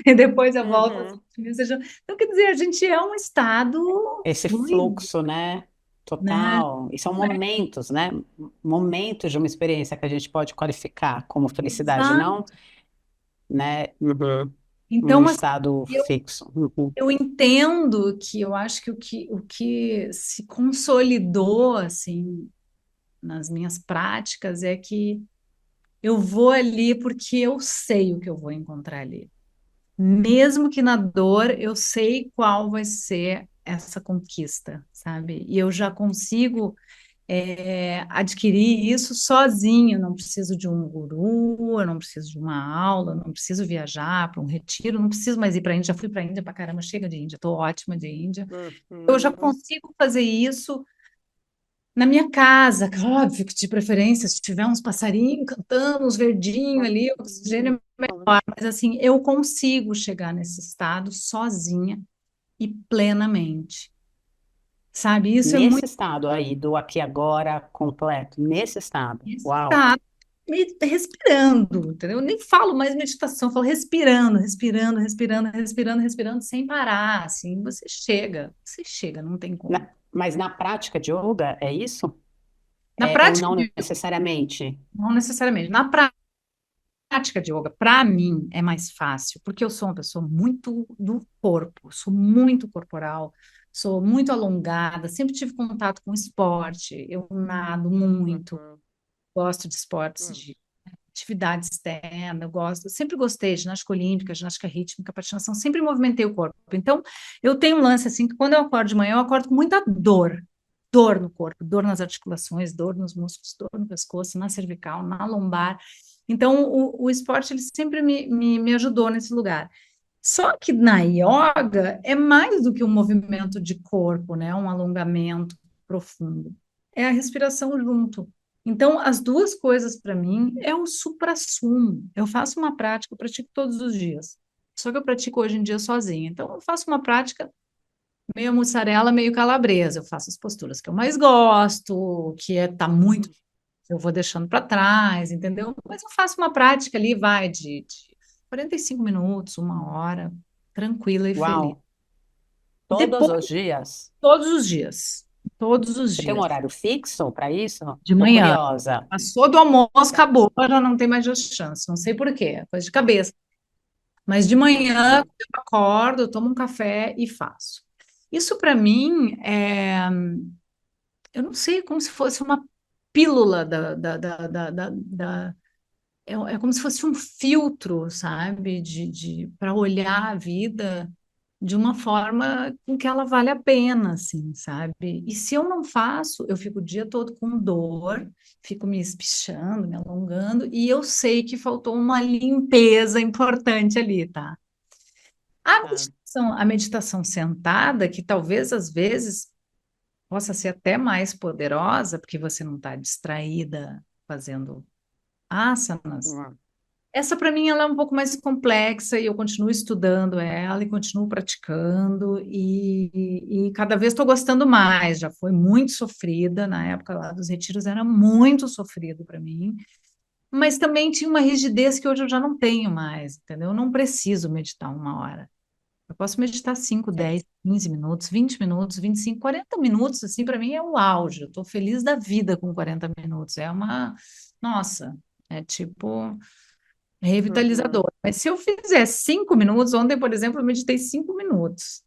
e depois eu volto a ser Uhum. otimista. Então, quer dizer, a gente é um estado Esse fluido, fluxo, né? né? Total. E são momentos, né? Momentos de uma experiência que a gente pode qualificar como felicidade, não, Exato. né? Um Então, assim, estado eu, fixo. Uhum. eu entendo que eu acho que o que se consolidou, assim, nas minhas práticas é que Eu vou ali porque eu sei o que eu vou encontrar ali. Mesmo que na dor, eu sei qual vai ser essa conquista, sabe? E eu já consigo adquirir isso sozinho. Eu não preciso de um guru, eu não preciso de uma aula, eu não preciso viajar para um retiro, eu não preciso mais ir para a Índia. Já fui para a Índia para caramba, chega de Índia, estou ótima de Índia. Eu já Uhum. consigo fazer isso na minha casa, que óbvio que de preferência, se tiver uns passarinhos cantando, uns verdinhos ali, o oxigênio é melhor, mas assim, eu consigo chegar nesse estado sozinha e plenamente, sabe? Isso é Nesse muito estado aí, do aqui e agora completo, nesse estado. Uau! estado, respirando, entendeu? Eu nem falo mais meditação, eu falo respirando, respirando, respirando, respirando, respirando, sem parar, assim, você chega, não tem como. Mas na prática de yoga, é isso? Na Ou prática, não necessariamente? não necessariamente, na prática de yoga, para mim, é mais fácil, porque eu sou uma pessoa muito do corpo, sou muito corporal, sou muito alongada, sempre tive contato com esporte, eu nado muito, Uhum. gosto de esportes Uhum. de atividade externa, eu gosto, eu sempre gostei de ginástica olímpica, ginástica rítmica, patinação, sempre movimentei o corpo. Então, eu tenho um lance assim que quando eu acordo de manhã, eu acordo com muita dor. Dor no corpo, dor nas articulações, dor nos músculos, dor no pescoço, na cervical, na lombar. Então, o esporte ele sempre me ajudou nesse lugar. Só que na yoga é mais do que um movimento de corpo, né? Um alongamento profundo. É a respiração junto. Então, as duas coisas para mim é o suprassumo. Eu faço uma prática, eu pratico todos os dias. Só que eu pratico hoje em dia sozinha. Então, eu faço uma prática meio mussarela, meio calabresa. Eu faço as posturas que eu mais gosto, que tá muito, eu vou deixando para trás, entendeu? Mas eu faço uma prática ali, vai de 45 minutos, uma hora, tranquila e feliz. Uau! Todos Depois, os dias? todos os dias, todos os Você tem um dias, horário fixo para isso? de Tô manhã. curiosa. Passou do almoço, acabou, já não tem mais chance. Não sei por quê, é coisa de cabeça. Mas de manhã, Uhum. eu acordo, eu tomo um café e faço. Isso para mim eu não sei, como se fosse uma pílula é como se fosse um filtro, sabe, para olhar a vida de uma forma com que ela vale a pena, assim, sabe? E se eu não faço, eu fico o dia todo com dor, fico me espichando, me alongando, e eu sei que faltou uma limpeza importante ali, tá? Tá. A meditação sentada, que talvez às vezes possa ser até mais poderosa, porque você não está distraída fazendo asanas. Uhum. Essa, para mim, ela é um pouco mais complexa e eu continuo estudando ela e continuo praticando e cada vez estou gostando mais. Já foi muito sofrida, na época lá dos retiros era muito sofrido para mim, mas também tinha uma rigidez que hoje eu já não tenho mais, entendeu? Eu não preciso meditar uma hora. Eu posso meditar 5, É. 10, 15 minutos, 20 minutos, 25, 40 minutos, assim, para mim é o auge. Eu estou feliz da vida com 40 minutos. Nossa, é tipo Uhum. revitalizador. Mas se eu fizer 5 minutos, ontem, por exemplo, eu meditei 5 minutos.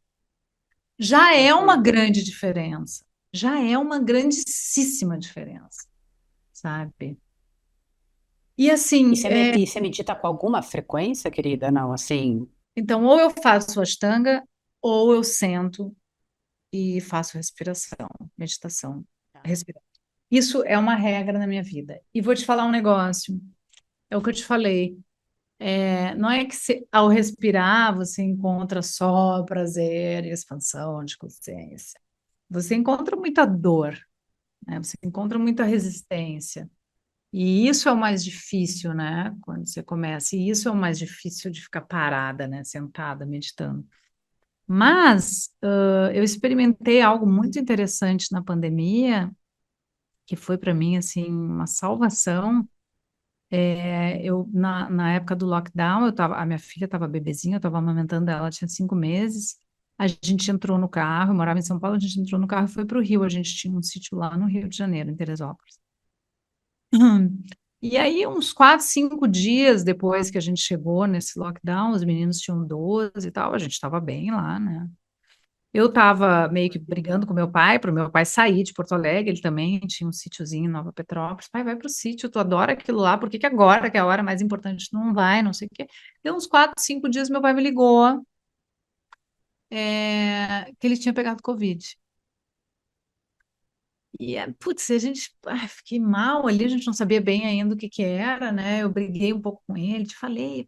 Já é uma Uhum. grande diferença. Já é uma grandíssima diferença, sabe? E assim, E você medita com alguma frequência, querida? Não, assim. então, ou eu faço Ashtanga, ou eu sento e faço respiração, meditação, Tá. respiração. Isso é uma regra na minha vida. E vou te falar um negócio, é o que eu te falei. Não é que ao respirar você encontra só prazer e expansão de consciência. Você encontra muita dor, né? Você encontra muita resistência. E isso é o mais difícil, né? Quando você começa. E isso é o mais difícil de ficar parada, né? Sentada, meditando. Mas eu experimentei algo muito interessante na pandemia, que foi para mim assim uma salvação. Na época do lockdown, a minha filha estava bebezinha, eu estava amamentando ela, tinha 5 meses. A gente entrou no carro, eu morava em São Paulo, a gente entrou no carro e foi para o Rio. A gente tinha um sítio lá no Rio de Janeiro, em Teresópolis. E aí, uns 4, 5 dias depois que a gente chegou nesse lockdown, os meninos tinham 12 e tal, a gente estava bem lá, né? Eu estava meio que brigando com meu pai, para o meu pai sair de Porto Alegre, ele também tinha um sítiozinho em Nova Petrópolis. Pai, vai para o sítio, tu adora aquilo lá, por que que agora, que é a hora mais importante, tu não vai, não sei o quê. Deu uns 4, 5 dias, meu pai me ligou, que ele tinha pegado Covid. E, putz, a gente, fiquei mal ali, a gente não sabia bem ainda o que que era, né? Eu briguei um pouco com ele, te falei,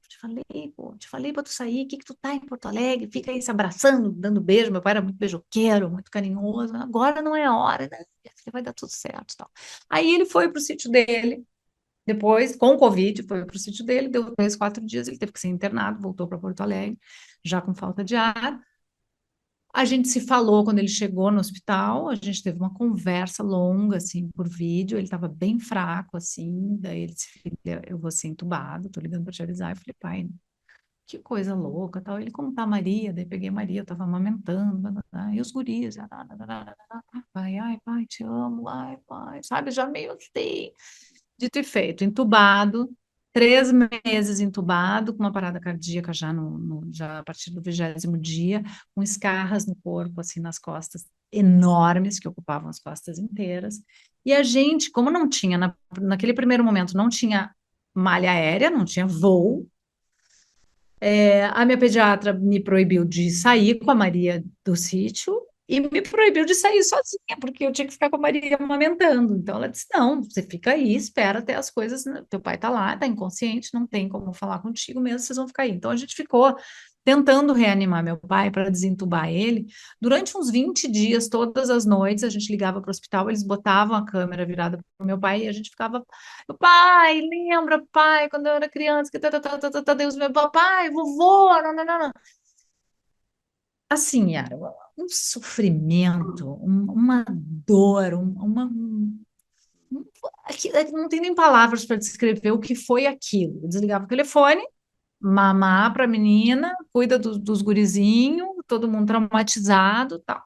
pô, te falei pra tu sair, o que que tu tá em Porto Alegre? Fica aí se abraçando, dando beijo. Meu pai era muito beijoqueiro, muito carinhoso. Agora não é a hora, né? Vai dar tudo certo, e tal. Aí ele foi pro sítio dele, depois, com o Covid, foi pro sítio dele, deu 3, 4 dias, ele teve que ser internado, voltou para Porto Alegre, já com falta de ar. A gente se falou quando ele chegou no hospital, a gente teve uma conversa longa, assim, por vídeo, ele estava bem fraco, assim, daí ele disse, filha, eu vou ser entubado, tô ligando para te avisar. Eu falei, pai, que coisa louca, tal. Ele, como tá a Maria? Daí peguei a Maria, eu tava amamentando, e os guris, pai, ai, pai, te amo, ai, pai, sabe, já meio assim, dito e feito, entubado, 3 meses entubado, com uma parada cardíaca já, já a partir do 20º dia, com escarras no corpo, assim, nas costas, enormes, que ocupavam as costas inteiras. E a gente, como não tinha, naquele primeiro momento, não tinha malha aérea, não tinha voo, a minha pediatra me proibiu de sair com a Maria do sítio e me proibiu de sair sozinha, porque eu tinha que ficar com a Maria amamentando. Então ela disse: não, você fica aí, espera até as coisas. Teu pai tá lá, tá inconsciente, não tem como falar contigo mesmo, vocês vão ficar aí. Então a gente ficou tentando reanimar meu pai para desentubar ele. Durante uns 20 dias, todas as noites, a gente ligava para o hospital, eles botavam a câmera virada para o meu pai e a gente ficava pai, lembra, pai, quando eu era criança, que Deus, meu papai, vovô, não, não, não, não. Assim, era um sofrimento, uma dor, não tem nem palavras para descrever o que foi aquilo. Eu desligava o telefone, mamar para a menina, cuida dos gurizinhos, todo mundo traumatizado, tal.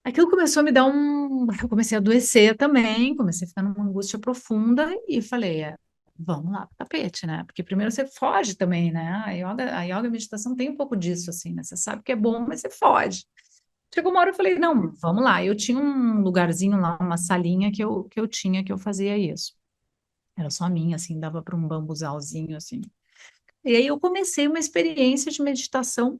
Aquilo começou a me dar eu comecei a adoecer também, comecei a ficar numa angústia profunda e falei, vamos lá pro tapete, né? Porque primeiro você foge também, né? A yoga e a meditação tem um pouco disso, assim, né? Você sabe que é bom, mas você foge. Chegou uma hora eu falei, não, vamos lá. Eu tinha um lugarzinho lá, uma salinha que eu tinha, que eu fazia isso. Era só minha, assim, dava para um bambuzalzinho, assim. E aí eu comecei uma experiência de meditação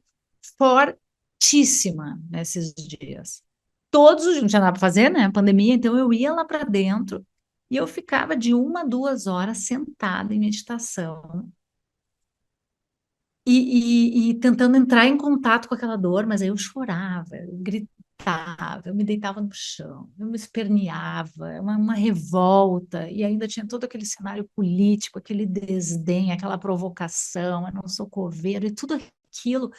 fortíssima nesses dias. Todos os dias, não tinha nada para fazer, né? Pandemia, então eu ia lá para dentro e eu ficava de 1 a 2 horas sentada em meditação e tentando entrar em contato com aquela dor, mas aí eu chorava, eu gritava, eu me deitava no chão, eu me esperneava, uma revolta, e ainda tinha todo aquele cenário político, aquele desdém, aquela provocação, eu não sou coveiro, e tudo aquilo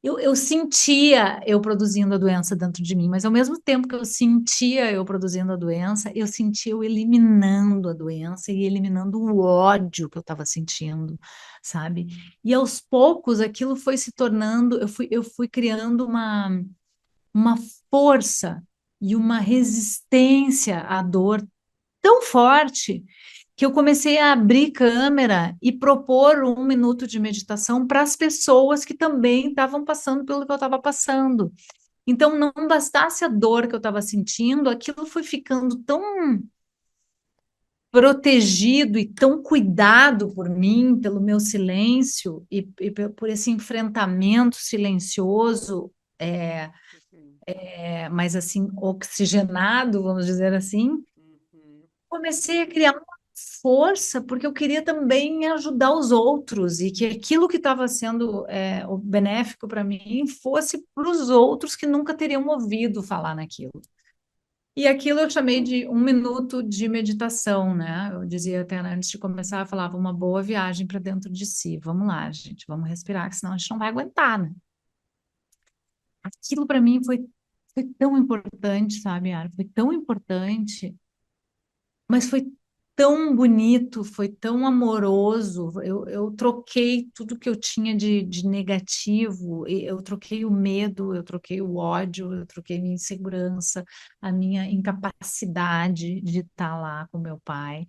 eu sentia eu produzindo a doença dentro de mim, mas ao mesmo tempo que eu sentia eu produzindo a doença, eu sentia eu eliminando a doença e eliminando o ódio que eu estava sentindo, sabe? E aos poucos aquilo foi se tornando, eu fui criando uma força e uma resistência à dor tão forte que eu comecei a abrir câmera e propor 1 minuto de meditação para as pessoas que também estavam passando pelo que eu estava passando. Então, não bastasse a dor que eu estava sentindo, aquilo foi ficando tão protegido e tão cuidado por mim, pelo meu silêncio por esse enfrentamento silencioso, mas assim, oxigenado, vamos dizer assim, comecei a criar uma força porque eu queria também ajudar os outros e que aquilo que estava sendo o benéfico para mim fosse para os outros que nunca teriam ouvido falar naquilo. E aquilo eu chamei de 1 minuto de meditação, né? Eu dizia até antes de começar, eu falava uma boa viagem para dentro de si. Vamos lá, gente, vamos respirar, que senão a gente não vai aguentar, né? Aquilo para mim foi tão importante, sabe, Ara? Foi tão importante, mas foi tão bonito, foi tão amoroso. Eu troquei tudo que eu tinha de negativo, eu troquei o medo, eu troquei o ódio, eu troquei minha insegurança, a minha incapacidade de estar lá com meu pai.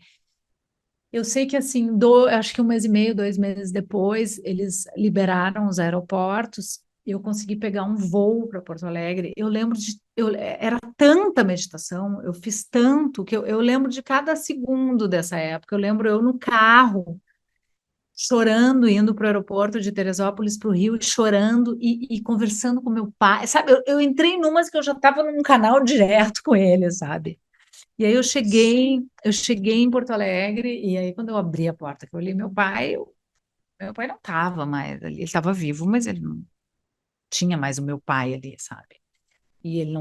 Eu sei que assim, acho que 1 mês e meio, 2 meses depois, eles liberaram os aeroportos eu consegui pegar um voo para Porto Alegre. Eu lembro era tanta meditação, eu fiz tanto que eu lembro de cada segundo dessa época. Eu lembro eu no carro, chorando, indo para o aeroporto de Teresópolis para o Rio, e chorando e conversando com meu pai. Sabe, eu entrei numas que eu já estava num canal direto com ele, sabe? E aí eu cheguei em Porto Alegre, e aí quando eu abri a porta, que eu olhei meu pai não estava mais ali, ele estava vivo, mas ele não tinha mais o meu pai ali, sabe? E ele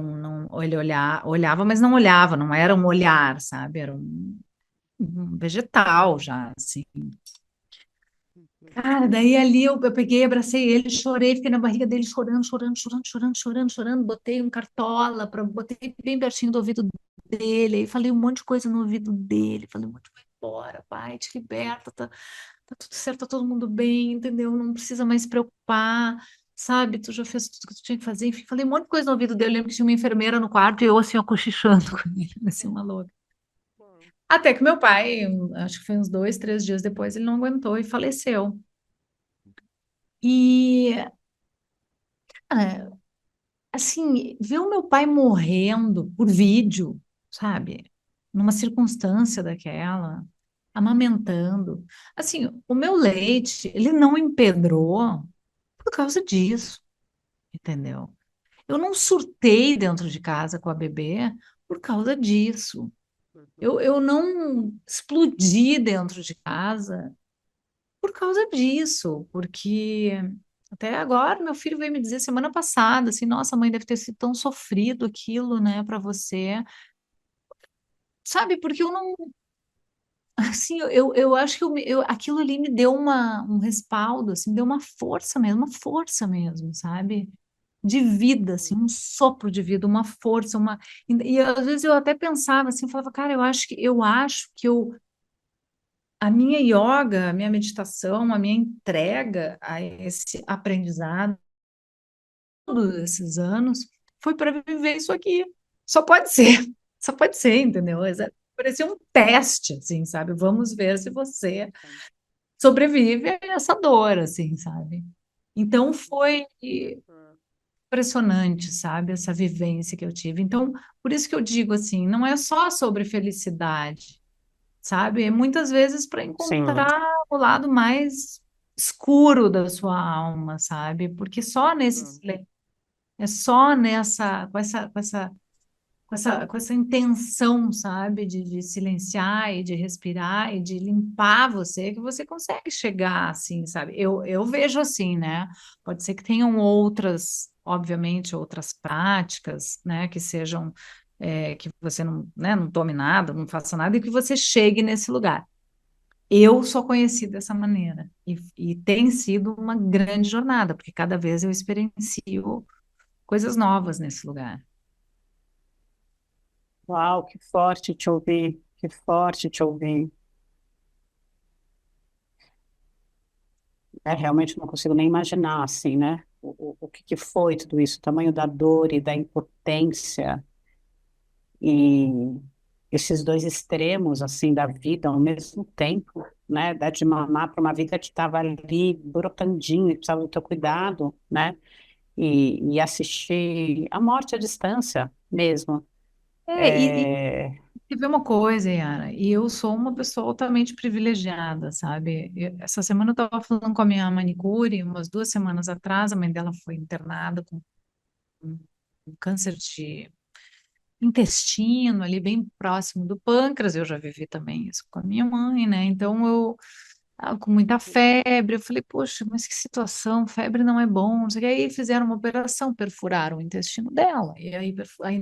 ele olhava, mas não olhava, não era um olhar, sabe? Era um vegetal já, assim. Cara, daí ali eu peguei, abracei ele, chorei, fiquei na barriga dele chorando, chorando, chorando, chorando, chorando, chorando. Botei um cartola, botei bem pertinho do ouvido dele, aí falei um monte de coisa no ouvido dele, falei um monte de coisa, bora, pai, te liberta, tá tudo certo, tá todo mundo bem, entendeu? Não precisa mais se preocupar, sabe? Tu já fez tudo que tu tinha que fazer, enfim, falei um monte de coisa no ouvido dele. Eu lembro que tinha uma enfermeira no quarto e eu assim, ó, cochichando com ele, assim, uma louca. Até que meu pai, acho que foi uns 2, 3 dias depois, ele não aguentou e faleceu. E, cara, assim, ver o meu pai morrendo por vídeo, sabe? Numa circunstância daquela, amamentando. Assim, o meu leite, ele não empedrou por causa disso, entendeu? Eu não surtei dentro de casa com a bebê por causa disso. Eu não explodi dentro de casa por causa disso, porque até agora meu filho veio me dizer semana passada, assim, nossa, mãe, deve ter sido tão sofrido aquilo, né, para você. Sabe, porque eu não, assim, eu acho que aquilo ali me deu um respaldo, assim, me deu uma força mesmo, sabe? De vida, assim, um sopro de vida, uma força, e às vezes eu até pensava assim, falava, cara, eu acho que a minha yoga, a minha meditação, a minha entrega a esse aprendizado todos esses anos foi para viver isso aqui. Só pode ser, só pode ser, entendeu? Parecia um teste, assim, sabe? Vamos ver se você sobrevive a essa dor, assim, sabe? Então foi impressionante, sabe? Essa vivência que eu tive. Então, por isso que eu digo assim, não é só sobre felicidade, sabe? É muitas vezes para Sim. encontrar o lado mais escuro da sua alma, sabe? Porque só nesse silêncio, é só nessa, com essa intenção, sabe, de silenciar e de respirar e de limpar você, que você consegue chegar assim, sabe? Eu vejo assim, né? Pode ser que tenham outras, obviamente, outras práticas, né, que sejam, que você não, né, não tome nada, não faça nada e que você chegue nesse lugar. Eu só conheci dessa maneira e tem sido uma grande jornada, porque cada vez eu experiencio coisas novas nesse lugar. Uau, que forte te ouvir, que forte te ouvir. É, realmente não consigo nem imaginar, assim, né? O que que foi tudo isso, o tamanho da dor e da impotência e esses dois extremos, assim, da vida ao mesmo tempo, né? Dar de mamar para uma vida que estava ali brotandinho e precisava do teu cuidado, né? E assistir a morte à distância mesmo. E É, vê uma coisa, Yara, e eu sou uma pessoa altamente privilegiada, sabe? Essa semana eu estava falando com a minha manicure, umas 2 semanas atrás, a mãe dela foi internada com um câncer de intestino, ali bem próximo do pâncreas. Eu já vivi também isso com a minha mãe, né? Então com muita febre. Eu falei, poxa, mas que situação, febre não é bom. Não sei o que. Aí fizeram uma operação, perfuraram o intestino dela, e aí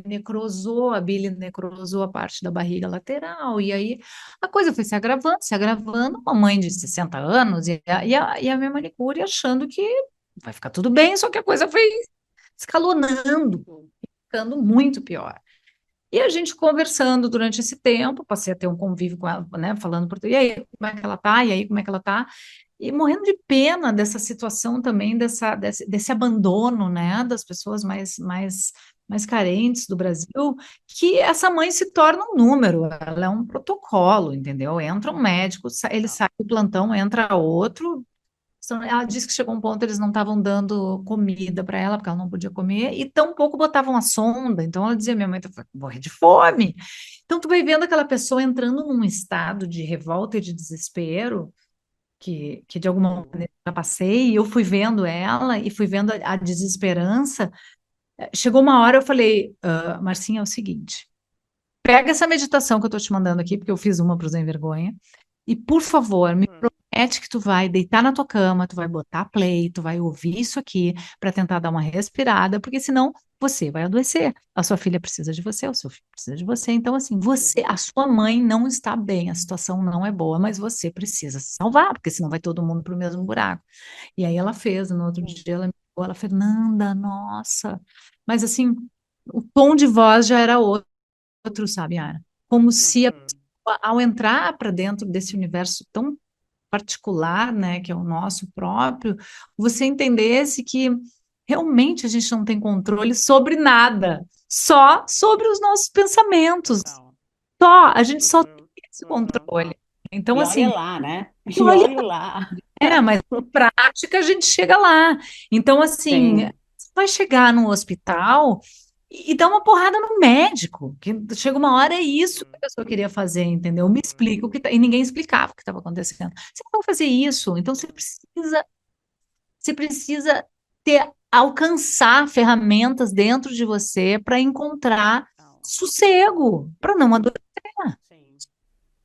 necrosou, a bile necrosou a parte da barriga lateral, e aí a coisa foi se agravando, uma mãe de 60 anos, e a minha manicure achando que vai ficar tudo bem, só que a coisa foi escalonando, ficando muito pior. E a gente conversando durante esse tempo, passei a ter um convívio com ela, né, falando português, e aí, como é que ela tá? E aí, como é que ela tá? E morrendo de pena dessa situação também, desse abandono, né, das pessoas mais carentes do Brasil, que essa mãe se torna um número, ela é um protocolo, entendeu? Entra um médico, ele sai do plantão, entra outro, Ela disse que chegou um ponto eles não estavam dando comida para ela, porque ela não podia comer, e tampouco botavam a sonda. Então ela dizia: minha mãe tá morrendo de fome. Então tu vai vendo aquela pessoa entrando num estado de revolta e de desespero, que de alguma Sim. maneira eu já passei, e eu fui vendo ela e fui vendo a desesperança. Chegou uma hora eu falei: Marcinha, é o seguinte, pega essa meditação que eu tô te mandando aqui, porque eu fiz uma para o Sem Vergonha, e por favor, me Uhum. promete que tu vai deitar na tua cama, tu vai botar play, tu vai ouvir isso aqui para tentar dar uma respirada, porque senão você vai adoecer. A sua filha precisa de você, o seu filho precisa de você. Então, assim, você, a sua mãe não está bem, a situação não é boa, mas você precisa se salvar, porque senão vai todo mundo para o mesmo buraco. E aí ela fez, no outro Sim. dia ela me ligou, ela, Fernanda, nossa. Mas assim, o tom de voz já era outro, sabe, Ara? Como se a Uhum. pessoa, ao entrar para dentro desse universo tão particular, né, que é o nosso próprio, você entendesse que realmente a gente não tem controle sobre nada, só sobre os nossos pensamentos. Total. Só, a gente só tem Uhum. esse Uhum. controle. Então, E olha assim, lá, né? E olha, olha lá. mas em prática a gente chega lá. Então, assim, Sim. você vai chegar no hospital e dá uma porrada no médico, que chega uma hora é isso que a pessoa queria fazer, entendeu? Me Uhum. explica o que tá, e ninguém explicava o que estava acontecendo. Você não vai fazer isso, então você precisa ter alcançar ferramentas dentro de você para encontrar Total. sossego, para não adoecer. Sim.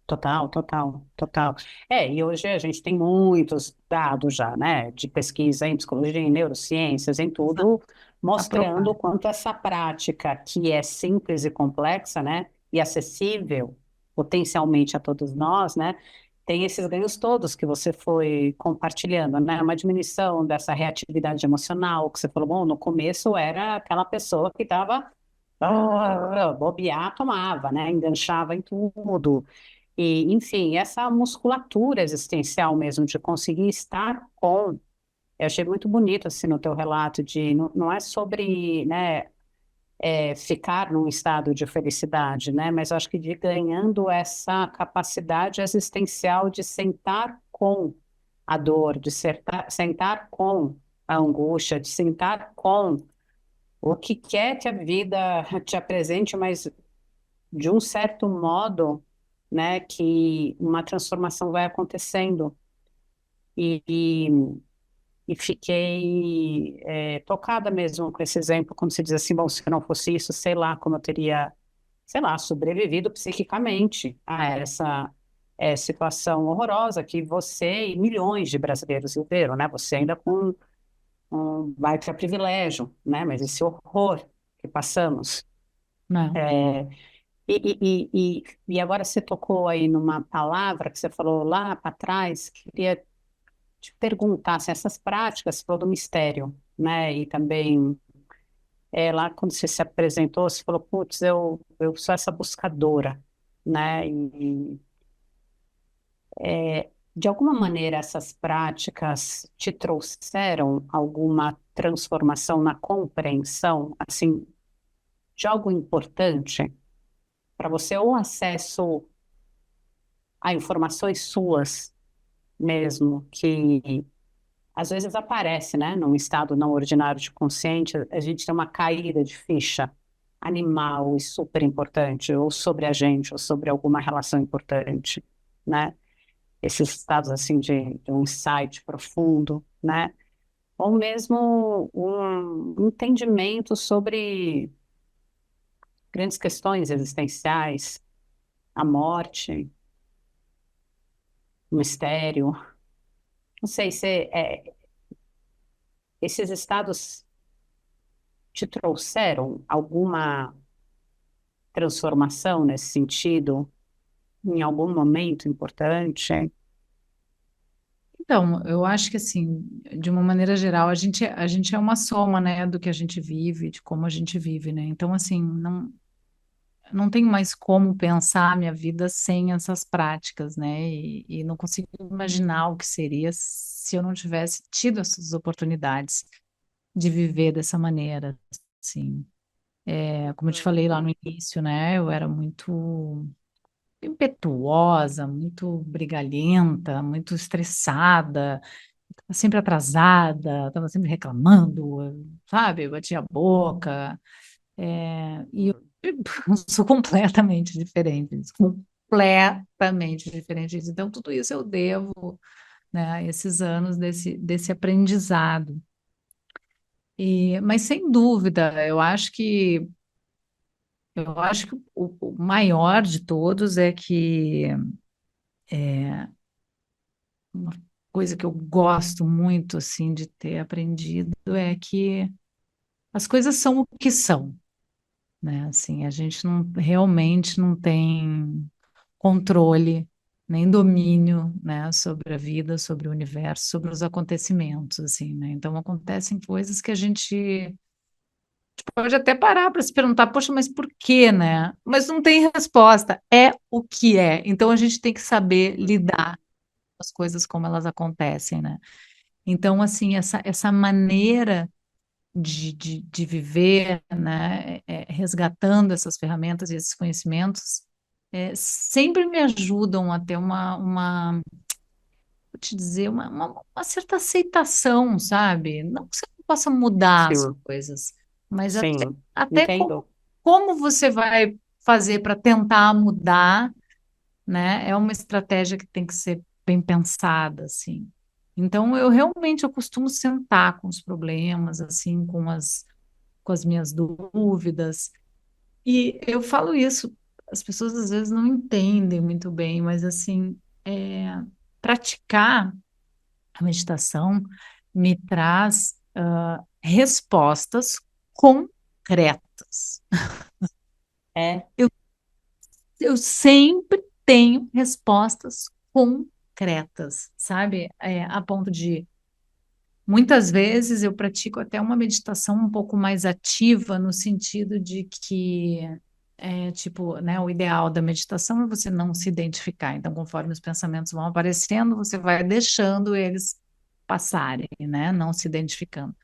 Total, total, total. E hoje a gente tem muitos dados já, né, de pesquisa em psicologia, em neurociências, em tudo, mostrando o Aprovado. quanto essa prática, que é simples e complexa, né, e acessível potencialmente a todos nós, né, tem esses ganhos todos que você foi compartilhando, né, uma diminuição dessa reatividade emocional, que você falou, bom, no começo era aquela pessoa que estava bobear, tomava, né, enganchava em tudo. E, enfim, essa musculatura existencial mesmo, de conseguir estar com. Eu achei muito bonito, assim, no teu relato, de não é sobre, né, ficar num estado de felicidade, né, mas eu acho que de ganhando essa capacidade existencial de sentar com a dor, de sentar com a angústia, de sentar com o que quer que a vida te apresente, mas de um certo modo, né, que uma transformação vai acontecendo. E, e, e fiquei tocada mesmo com esse exemplo, quando se diz assim, bom, se não fosse isso, sei lá como eu teria, sei lá, sobrevivido psiquicamente a essa situação horrorosa que você e milhões de brasileiros viveram, né? Você ainda com um baita privilégio, né? Mas esse horror que passamos. Não, E agora você tocou aí numa palavra que você falou lá para trás, queria te perguntar se essas práticas, você falou do mistério, né? E também lá quando você se apresentou, você falou, putz, eu sou essa buscadora, né? De alguma maneira essas práticas te trouxeram alguma transformação na compreensão, assim, de algo importante para você, ou acesso a informações suas mesmo, que às vezes aparece, né, num estado não ordinário de consciente, a gente tem uma caída de ficha animal e super importante, ou sobre a gente, ou sobre alguma relação importante, né? Esses estados assim de um insight profundo, né? Ou mesmo um entendimento sobre grandes questões existenciais, a morte, o mistério. Não sei se esses estados te trouxeram alguma transformação nesse sentido, em algum momento importante? então, eu acho que assim, de uma maneira geral, a gente é uma soma, né, do que a gente vive, de como a gente vive, né? Então, assim, não tenho mais como pensar a minha vida sem essas práticas, né? E não consigo imaginar o que seria se eu não tivesse tido essas oportunidades de viver dessa maneira, assim. Como eu te falei lá no início, né? Eu era muito impetuosa, muito brigalhenta, muito estressada. sempre atrasada, estava sempre reclamando, sabe? Batia a boca. E eu sou completamente diferente disso, completamente diferente disso. Então, tudo isso eu devo, né, a esses anos desse aprendizado. Mas sem dúvida, eu acho que o maior de todos é que uma coisa que eu gosto muito assim de ter aprendido é que as coisas são o que são, né? Assim, a gente não realmente não tem controle nem domínio, né, sobre a vida, sobre o universo, sobre os acontecimentos, assim, né? Então acontecem coisas que a gente pode até parar para se perguntar, poxa, mas por quê, né? Mas não tem resposta, é o que é. Então a gente tem que saber lidar com as coisas como elas acontecem, né? Então, assim, essa maneira de viver, né, resgatando essas ferramentas e esses conhecimentos, sempre me ajudam a ter vou te dizer, uma certa aceitação, sabe? Não que você não possa mudar as Sim, coisas, mas sim, até entendo. como você vai fazer para tentar mudar, né? É uma estratégia que tem que ser bem pensada, assim. Então, eu costumo sentar com os problemas, assim, com as minhas dúvidas. E eu falo isso, as pessoas às vezes não entendem muito bem, mas assim, praticar a meditação me traz respostas concretas. É, Eu, eu sempre tenho respostas concretas, sabe? A ponto de muitas vezes eu pratico até uma meditação um pouco mais ativa, no sentido de que, tipo, né, o ideal da meditação é você não se identificar. Então, conforme os pensamentos vão aparecendo, você vai deixando eles passarem, né, não se identificando.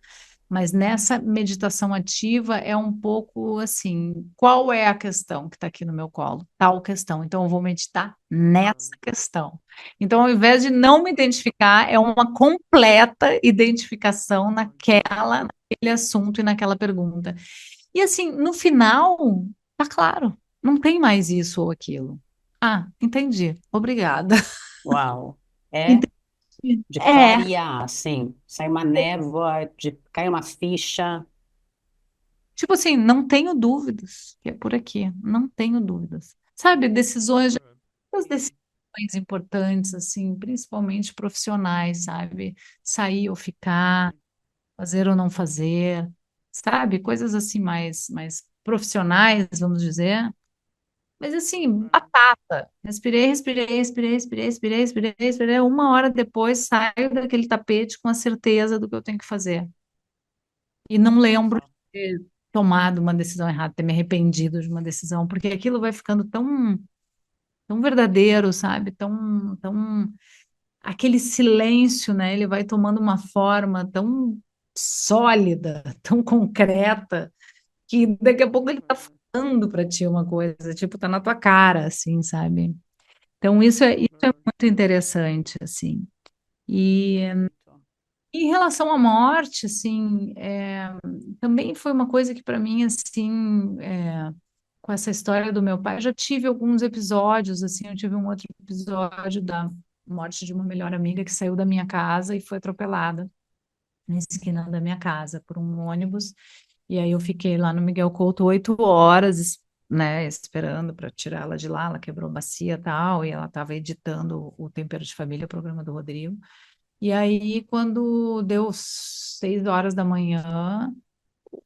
Mas nessa meditação ativa é um pouco assim: qual é a questão que está aqui no meu colo? Tal questão. Então, eu vou meditar nessa questão. Então, ao invés de não me identificar, é uma completa identificação naquele assunto e naquela pergunta. E assim, no final, tá claro, não tem mais isso ou aquilo. Ah, entendi. Obrigada. uau. É Entendi. de clarear, assim, sai uma névoa, de cai uma ficha. Tipo assim, não tenho dúvidas que é por aqui, não tenho dúvidas. Sabe, as decisões importantes, assim, principalmente profissionais, sabe? Sair ou ficar, fazer ou não fazer, sabe? Coisas assim mais profissionais, vamos dizer. Mas assim, batata. Respirei, respirei, respirei, respirei, respirei, respirei, respirei. Uma hora depois saio daquele tapete com a certeza do que eu tenho que fazer. E não lembro de ter tomado uma decisão errada, ter me arrependido de uma decisão, porque aquilo vai ficando tão verdadeiro, sabe? Tão aquele silêncio, né? Ele vai tomando uma forma tão sólida, tão concreta, que daqui a pouco ele tá falando para ti uma coisa, tipo, tá na tua cara, assim, sabe? Então isso é muito interessante, assim. E em relação à morte, assim, também foi uma coisa que para mim, assim, com essa história do meu pai, eu já tive alguns episódios, assim, eu tive um outro episódio da morte de uma melhor amiga que saiu da minha casa e foi atropelada na esquina da minha casa por um ônibus, e aí eu fiquei lá no Miguel Couto 8 horas, né, esperando para tirá-la de lá, ela quebrou bacia e tal, e ela estava editando o Tempero de Família, o programa do Rodrigo, e aí quando deu 6 horas da manhã,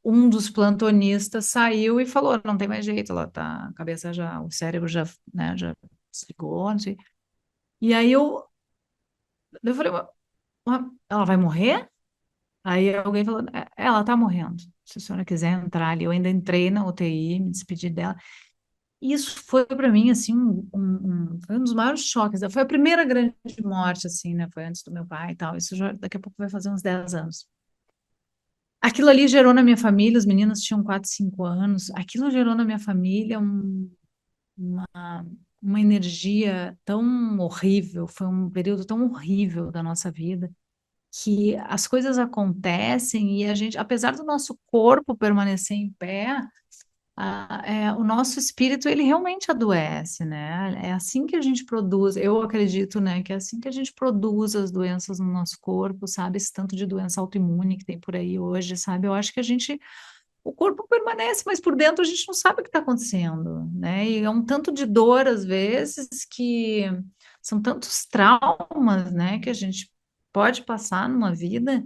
um dos plantonistas saiu e falou, não tem mais jeito, ela tá, a cabeça já, o cérebro já, né, já desligou, não sei. E aí eu falei, ela vai morrer? Aí alguém falou, ela tá morrendo. Se a senhora quiser entrar ali, eu ainda entrei na UTI, me despedi dela. Isso foi para mim, assim, foi um dos maiores choques. Foi a primeira grande morte, assim, né? Foi antes do meu pai e tal. Isso já, daqui a pouco vai fazer uns 10 anos. Aquilo ali gerou na minha família, os meninos tinham 4, 5 anos, aquilo gerou na minha família uma energia tão horrível, foi um período tão horrível da nossa vida. que as coisas acontecem e a gente, apesar do nosso corpo permanecer em pé, o nosso espírito ele realmente adoece, né? É assim que a gente produz, eu acredito, né, que é assim que a gente produz as doenças no nosso corpo, sabe? Esse tanto de doença autoimune que tem por aí hoje, sabe? Eu acho que a gente, o corpo permanece, mas por dentro a gente não sabe o que está acontecendo, né? E é um tanto de dor às vezes que são tantos traumas, né, que a gente pode passar numa vida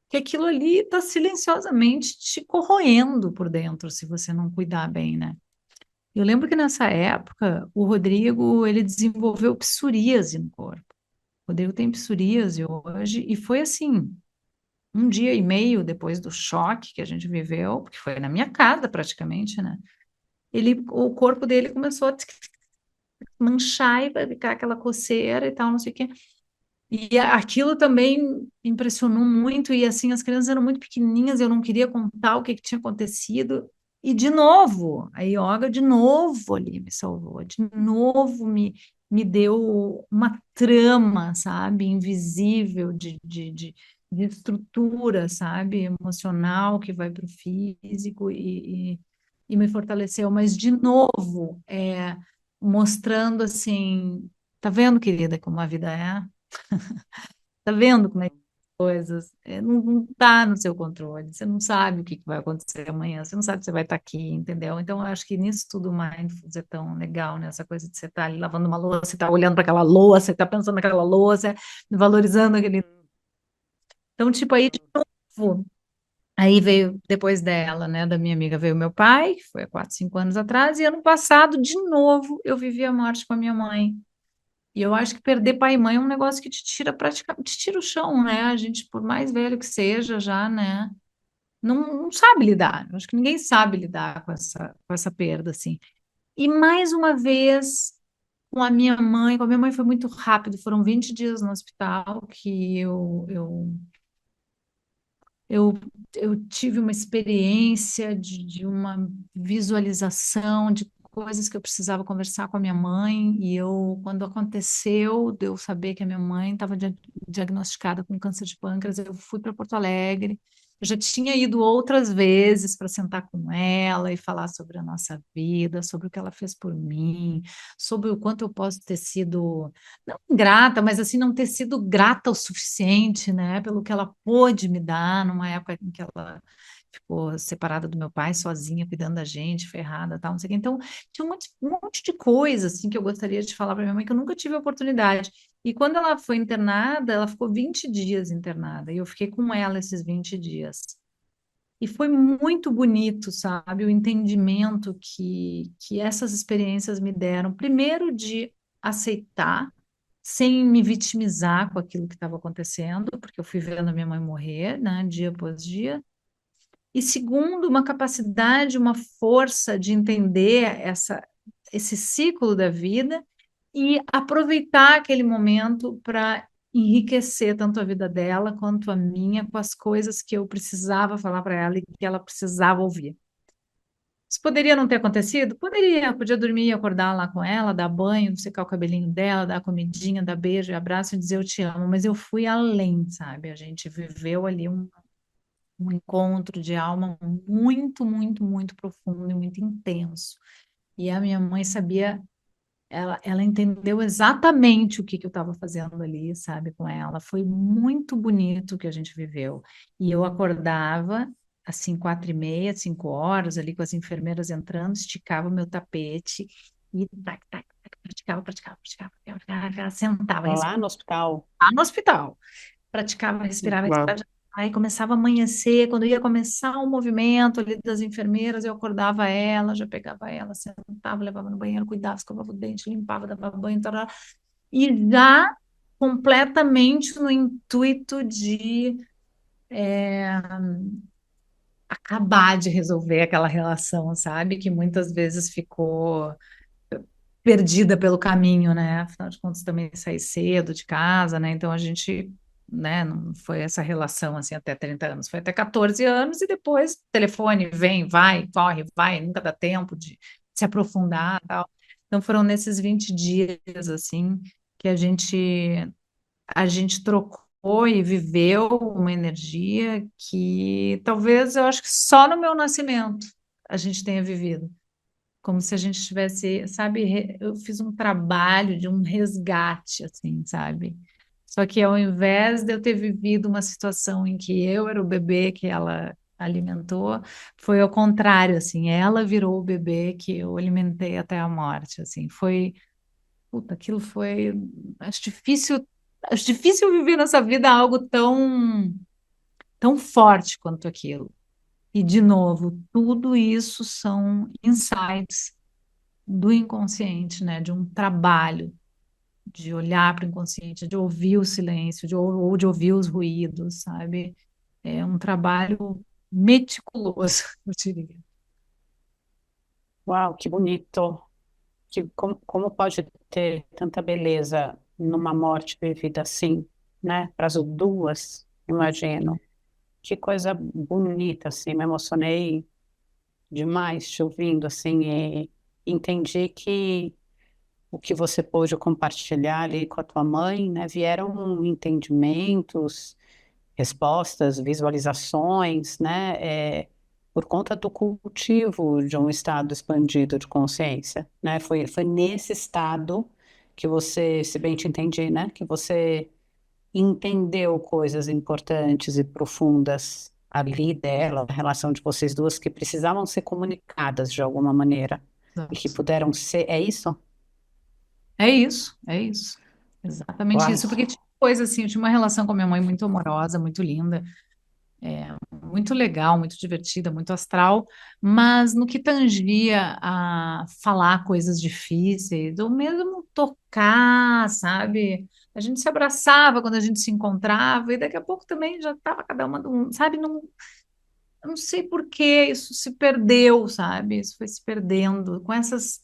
que aquilo ali está silenciosamente te corroendo por dentro, se você não cuidar bem, né? Eu lembro que nessa época o Rodrigo ele desenvolveu psoríase no corpo. O Rodrigo tem psoríase hoje e foi assim, um dia e meio depois do choque que a gente viveu, porque foi na minha casa praticamente, né? O corpo dele começou a manchar e vai ficar aquela coceira e tal, não sei o quê. E aquilo também impressionou muito, e assim, as crianças eram muito pequenininhas, eu não queria contar o que tinha acontecido. E de novo, a yoga de novo ali me salvou, de novo me deu uma trama, sabe, invisível de estrutura, sabe, emocional que vai para o físico e me fortaleceu. Mas de novo, mostrando assim, tá vendo, querida, como a vida é? Tá vendo como é que coisas não tá no seu controle, você não sabe o que vai acontecer amanhã, você não sabe se você vai estar aqui, entendeu? Então, eu acho que nisso tudo o mindfulness é tão legal, né? Essa coisa de você estar ali lavando uma louça, você tá olhando para aquela louça, você tá pensando naquela louça, valorizando aquele. Então, tipo, aí de novo, aí veio depois dela, né, da minha amiga, veio meu pai, que foi há 4, 5 anos atrás, e ano passado, de novo, eu vivi a morte com a minha mãe. E eu acho que perder pai e mãe é um negócio que te tira praticamente, te tira o chão, né? A gente, por mais velho que seja, já, né? Não sabe lidar. Eu acho que ninguém sabe lidar com essa perda, assim. E mais uma vez, com a minha mãe foi muito rápido, foram 20 dias no hospital que eu, eu tive uma experiência de uma visualização de coisas que eu precisava conversar com a minha mãe, e quando aconteceu, de eu saber que a minha mãe estava diagnosticada com câncer de pâncreas, eu fui para Porto Alegre. Eu já tinha ido outras vezes para sentar com ela e falar sobre a nossa vida, sobre o que ela fez por mim, sobre o quanto eu posso ter sido não grata, mas assim, não ter sido grata o suficiente, né, pelo que ela pôde me dar numa época em que ela ficou separada do meu pai, sozinha, cuidando da gente, ferrada, tal, não sei o quê. Então, tinha um monte de coisa, assim, que eu gostaria de falar para minha mãe, que eu nunca tive a oportunidade. E quando ela foi internada, ela ficou 20 dias internada, e eu fiquei com ela esses 20 dias. E foi muito bonito, sabe, o entendimento que essas experiências me deram. Primeiro, de aceitar sem me vitimizar com aquilo que estava acontecendo, porque eu fui vendo a minha mãe morrer, né, dia após dia. E segundo, uma capacidade, uma força de entender esse ciclo da vida e aproveitar aquele momento para enriquecer tanto a vida dela quanto a minha com as coisas que eu precisava falar para ela e que ela precisava ouvir. Isso poderia não ter acontecido? Poderia, podia dormir e acordar lá com ela, dar banho, secar o cabelinho dela, dar comidinha, dar beijo e abraço e dizer eu te amo, mas eu fui além, sabe? A gente viveu ali um encontro de alma muito, muito, muito profundo e muito intenso. E a minha mãe sabia, ela entendeu exatamente o que eu estava fazendo ali, sabe, com ela. Foi muito bonito o que a gente viveu. E eu acordava assim, 4h30, 5 horas, ali com as enfermeiras entrando, esticava o meu tapete e tac, tac, tac, praticava, sentava, Lá respirava no hospital. no hospital, praticava, respirava, Uau. respirava. Aí começava a amanhecer, quando ia começar o movimento ali das enfermeiras, eu acordava ela, já pegava ela, sentava, levava no banheiro, cuidava, escovava o dente, limpava, dava banho, tarará. E já completamente no intuito de acabar de resolver aquela relação, sabe? Que muitas vezes ficou perdida pelo caminho, né? Afinal de contas, também saí cedo de casa, né? Então a gente, né, não foi essa relação assim até 30 anos, foi até 14 anos e depois telefone, vem, vai, corre, vai, nunca dá tempo de se aprofundar, tal. Então foram nesses 20 dias assim que a gente trocou e viveu uma energia que talvez eu acho que só no meu nascimento a gente tenha vivido. Como se a gente tivesse, sabe, eu fiz um trabalho de um resgate, assim, sabe? Só que ao invés de eu ter vivido uma situação em que eu era o bebê que ela alimentou, foi ao contrário, assim, ela virou o bebê que eu alimentei até a morte, assim, foi, puta, aquilo foi, acho difícil viver nessa vida algo tão forte quanto aquilo. E, de novo, tudo isso são insights do inconsciente, né? De um trabalho, de olhar para o inconsciente, de ouvir o silêncio, ou de ouvir os ruídos, sabe? É um trabalho meticuloso, eu diria. Uau, que bonito! Como pode ter tanta beleza numa morte vivida assim, né? Para as duas, imagino. Que coisa bonita, assim, me emocionei demais te ouvindo, assim, e entendi que o que você pôde compartilhar ali com a tua mãe, né, vieram entendimentos, respostas, visualizações, né, por conta do cultivo de um estado expandido de consciência, né, foi nesse estado que você, se bem te entendi, né, que você entendeu coisas importantes e profundas ali dela, a relação de vocês duas, que precisavam ser comunicadas de alguma maneira e que Exato. puderam ser, é isso? É isso, é isso. Exatamente Uau, isso. Porque tinha coisa assim, eu tinha uma relação com a minha mãe muito amorosa, muito linda. Muito legal, muito divertida, muito astral, mas no que tangia a falar coisas difíceis, ou mesmo tocar, sabe? A gente se abraçava quando a gente se encontrava, e daqui a pouco também já estava cada uma, sabe? Não, eu não sei por que isso se perdeu, sabe? Isso foi se perdendo com essas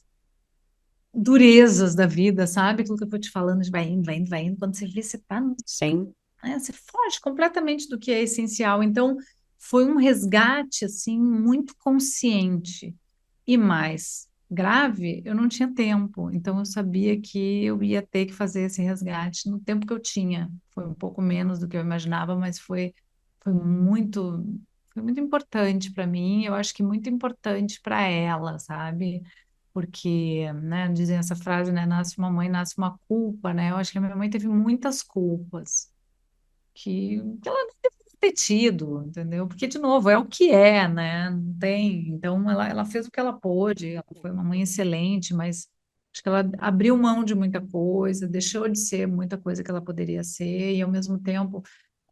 durezas da vida, sabe? Aquilo que eu vou te falando, de vai indo, vai indo, vai indo, quando você vê, você está, sim. né? Você foge completamente do que é essencial. Então, foi um resgate assim muito consciente. E mais grave, eu não tinha tempo. Então, eu sabia que eu ia ter que fazer esse resgate no tempo que eu tinha. Foi um pouco menos do que eu imaginava, mas foi foi muito importante para mim. Eu acho que muito importante para ela, sabe? Porque, né, dizem essa frase, né, nasce uma mãe, nasce uma culpa, né? Eu acho que a minha mãe teve muitas culpas que ela não deve ter tido, entendeu? Porque, de novo, é o que é, né? Não tem. Então, ela fez o que ela pôde, ela foi uma mãe excelente, mas acho que ela abriu mão de muita coisa, deixou de ser muita coisa que ela poderia ser, e ao mesmo tempo,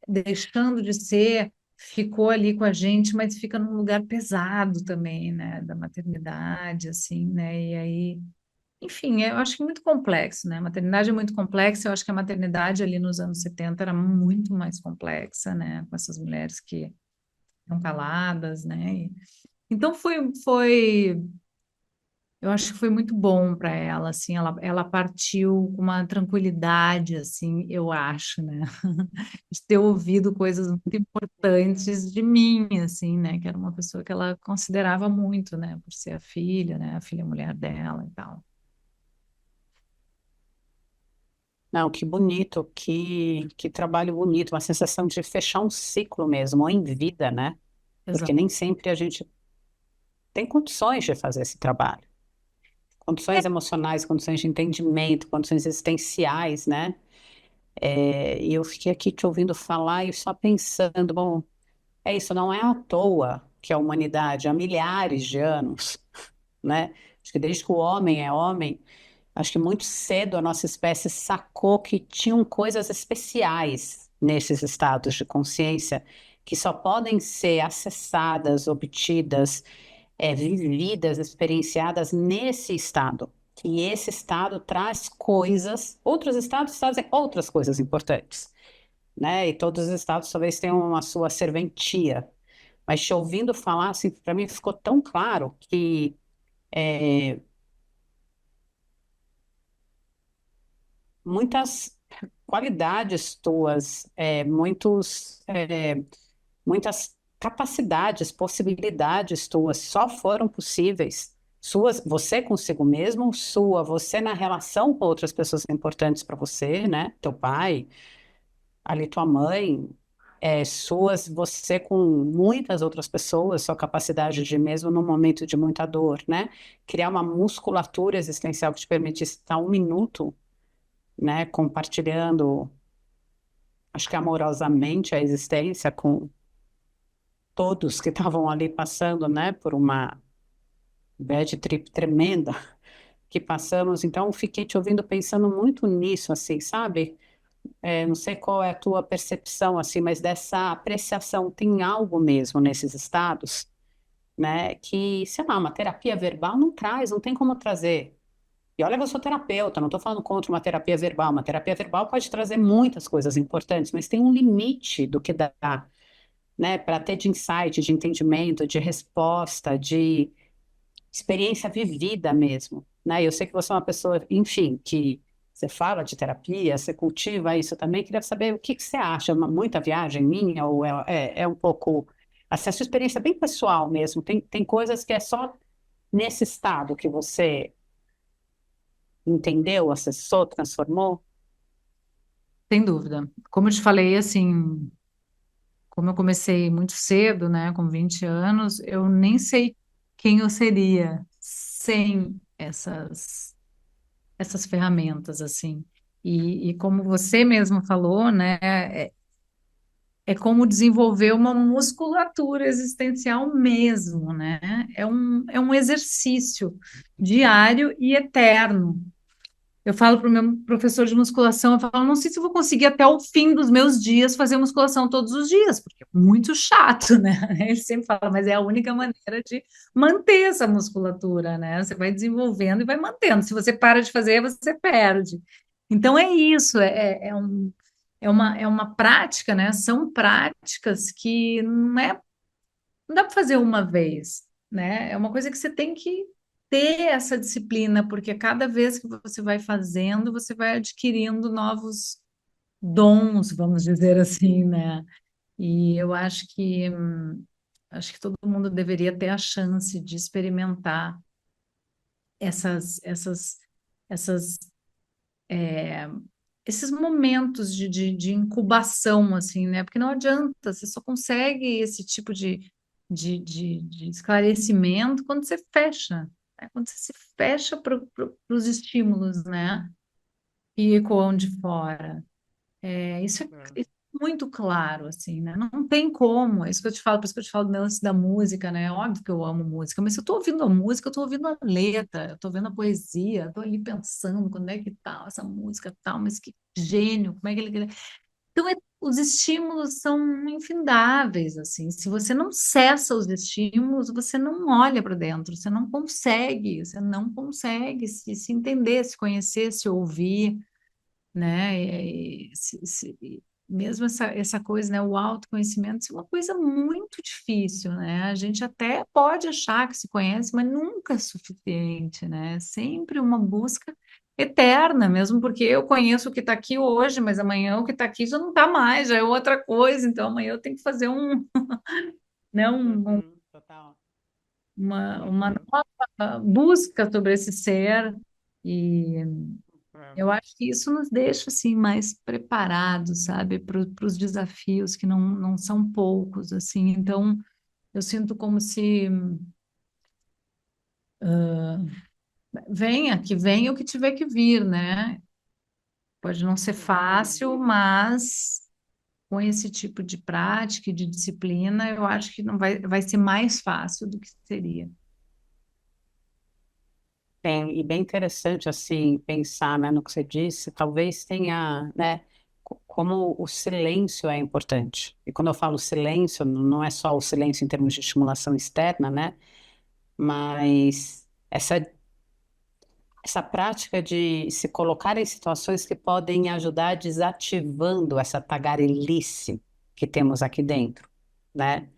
deixando de ser, ficou ali com a gente, mas fica num lugar pesado também, né? Da maternidade, assim, né? E aí. Enfim, eu acho que muito complexo, né? A maternidade é muito complexa. Eu acho que a maternidade ali nos anos 70 era muito mais complexa, né? Com essas mulheres que eram caladas, né? Então eu acho que foi muito bom para ela, assim, ela partiu com uma tranquilidade, assim, eu acho, né? De ter ouvido coisas muito importantes de mim, assim, né? Que era uma pessoa que ela considerava muito, né? Por ser a filha, né? A filha mulher dela e tal. Não, que bonito, que trabalho bonito, uma sensação de fechar um ciclo mesmo, em vida, né? Porque Exato. nem sempre a gente tem condições de fazer esse trabalho. Condições emocionais, condições de entendimento, condições existenciais, né? E eu fiquei aqui te ouvindo falar e só pensando, bom, é isso, não é à toa que a humanidade, há milhares de anos, né? Acho que desde que o homem é homem, acho que muito cedo a nossa espécie sacou que tinham coisas especiais nesses estados de consciência que só podem ser acessadas, obtidas, vividas, experienciadas nesse estado. Que esse estado traz coisas, outros estados trazem outras coisas importantes, né? E todos os estados talvez tenham a sua serventia. Mas te ouvindo falar, assim, para mim ficou tão claro que muitas qualidades tuas, muitas capacidades, possibilidades tuas só foram possíveis. Suas, você consigo mesmo, você na relação com outras pessoas importantes para você, né? Teu pai, ali tua mãe, suas, você com muitas outras pessoas, sua capacidade de, mesmo no momento de muita dor, né? Criar uma musculatura existencial que te permitisse estar um minuto, né? Compartilhando, acho que amorosamente, a existência com todos que estavam ali passando, né? Por uma bad trip tremenda que passamos. Então, fiquei te ouvindo pensando muito nisso, assim, sabe? Não sei qual é a tua percepção, assim, mas dessa apreciação, tem algo mesmo nesses estados, né? Que, sei lá, uma terapia verbal não traz, não tem como trazer. E olha que eu sou terapeuta, não estou falando contra uma terapia verbal. Uma terapia verbal pode trazer muitas coisas importantes, mas tem um limite do que dá, né? Para ter de insight, de entendimento, de resposta, de experiência vivida mesmo, né? Eu sei que você é uma pessoa, enfim, que você fala de terapia, você cultiva isso também. Queria saber o que que você acha, muita viagem minha ou é um pouco, assim, a sua experiência bem pessoal mesmo. Tem coisas que é só nesse estado que você entendeu, acessou, transformou? Sem dúvida. Como eu te falei, assim, como eu comecei muito cedo, né, com 20 anos, eu nem sei quem eu seria sem essas ferramentas, assim. E como você mesmo falou, né, é como desenvolver uma musculatura existencial mesmo, né? É um exercício diário e eterno. Eu falo para o meu professor de musculação, eu falo, não sei se eu vou conseguir até o fim dos meus dias fazer musculação todos os dias, porque é muito chato, né? Ele sempre fala, mas é a única maneira de manter essa musculatura, né? Você vai desenvolvendo e vai mantendo. Se você para de fazer, você perde. Então é isso, é uma prática, né? São práticas que não dá para fazer uma vez, né? É uma coisa que você tem que ter essa disciplina, porque cada vez que você vai fazendo, você vai adquirindo novos dons, vamos dizer assim, né? E eu acho que todo mundo deveria ter a chance de experimentar essas, essas, essas esses momentos de incubação, assim, né? Porque não adianta, você só consegue esse tipo de esclarecimento quando você fecha, né? Quando você se fecha para os estímulos, né? Que ecoam de fora. Isso é muito claro, assim, né? Não tem como. É isso que eu te falo, por isso que eu te falo do lance da música, né? É óbvio que eu amo música, mas se eu estou ouvindo a música, eu estou ouvindo a letra, eu estou vendo a poesia, estou ali pensando quando é que tal essa música tal, mas que gênio, como é que ele. Então, os estímulos são infindáveis, assim. Se você não cessa os estímulos, você não olha para dentro, você não consegue se entender, se conhecer, se ouvir, né? Mesmo essa coisa, né? O autoconhecimento, isso é uma coisa muito difícil, né? A gente até pode achar que se conhece, mas nunca é suficiente, né? É sempre uma busca eterna, mesmo porque eu conheço o que está aqui hoje, mas amanhã o que está aqui já não está mais, já é outra coisa. Então amanhã eu tenho que fazer né? Total. Uma Uhum. nova busca sobre esse ser. E É. eu acho que isso nos deixa assim mais preparados, sabe, para os desafios que não são poucos, assim. Então, eu sinto como se venha, que venha o que tiver que vir, né? Pode não ser fácil, mas com esse tipo de prática e de disciplina, eu acho que não vai ser mais fácil do que seria. Tem, e bem interessante assim pensar, né, no que você disse, talvez tenha, né, como o silêncio é importante. E quando eu falo silêncio, não é só o silêncio em termos de estimulação externa, né, mas essa prática de se colocar em situações que podem ajudar desativando essa tagarelice que temos aqui dentro, né?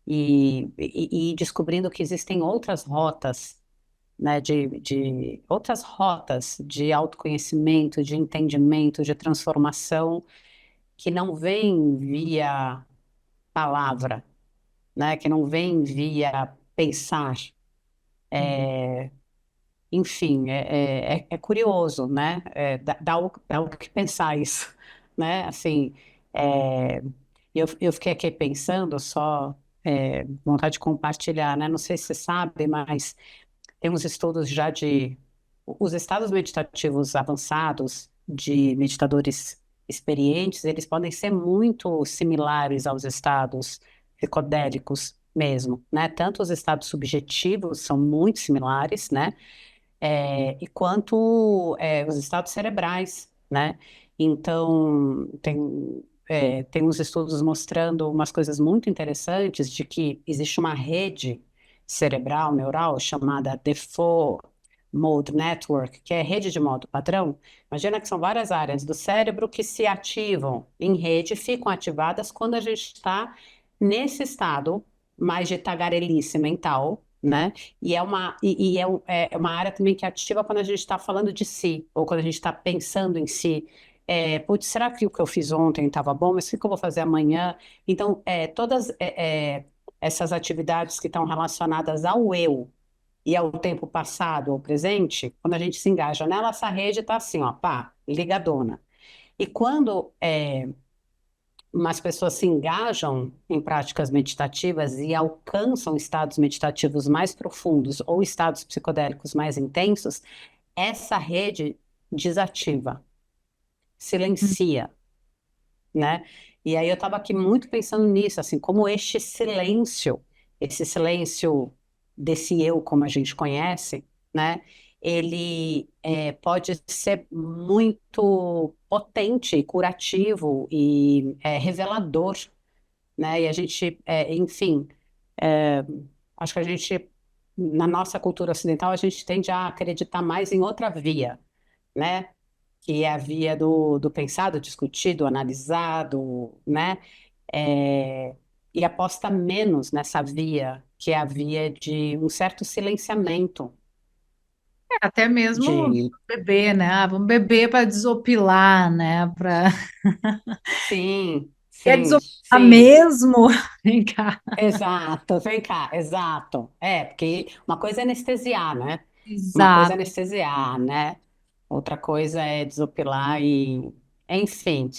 E descobrindo que existem outras rotas, né, de outras rotas de autoconhecimento, de entendimento, de transformação, que não vem via palavra, né, que não vem via pensar. Enfim, é curioso, né? Dá o que pensar isso, né? Assim, É, eu fiquei aqui pensando só, vontade de compartilhar, né? Não sei se você sabe, mas tem uns estudos já de os estados meditativos avançados de meditadores experientes, eles podem ser muito similares aos estados psicodélicos mesmo, né? Tanto os estados subjetivos são muito similares, né? E quanto os estados cerebrais, né? Então, tem uns estudos mostrando umas coisas muito interessantes de que existe uma rede cerebral, neural, chamada Default Mode Network, que é rede de modo padrão. Imagina que são várias áreas do cérebro que se ativam em rede, ficam ativadas quando a gente está nesse estado mais de tagarelice mental, né? E é uma área também que é ativa quando a gente está falando de si, ou quando a gente está pensando em si. Putz, será que o que eu fiz ontem estava bom? Mas o que eu vou fazer amanhã? Então, todas essas atividades que estão relacionadas ao eu e ao tempo passado ou presente, quando a gente se engaja nela, essa rede está assim, ó, pá, ligadona. E quando umas pessoas se engajam em práticas meditativas e alcançam estados meditativos mais profundos ou estados psicodélicos mais intensos, essa rede desativa, silencia, né? E aí eu estava aqui muito pensando nisso, assim, como esse silêncio desse eu como a gente conhece, né? Ele pode ser muito potente, curativo e revelador, né? E a gente, enfim, é, acho que a gente, na nossa cultura ocidental, a gente tende a acreditar mais em outra via, né? Que é a via do pensado, discutido, analisado, né? É, e aposta menos nessa via, que é a via de um certo silenciamento, Até mesmo de beber, né? Ah, vamos beber para desopilar, né? Para sim, quer sim, desopilar sim. mesmo? Vem cá. Exato, vem cá, exato. Porque uma coisa é anestesiar, né? Uma coisa é Exato. anestesiar, né? Outra coisa é desopilar e, enfim.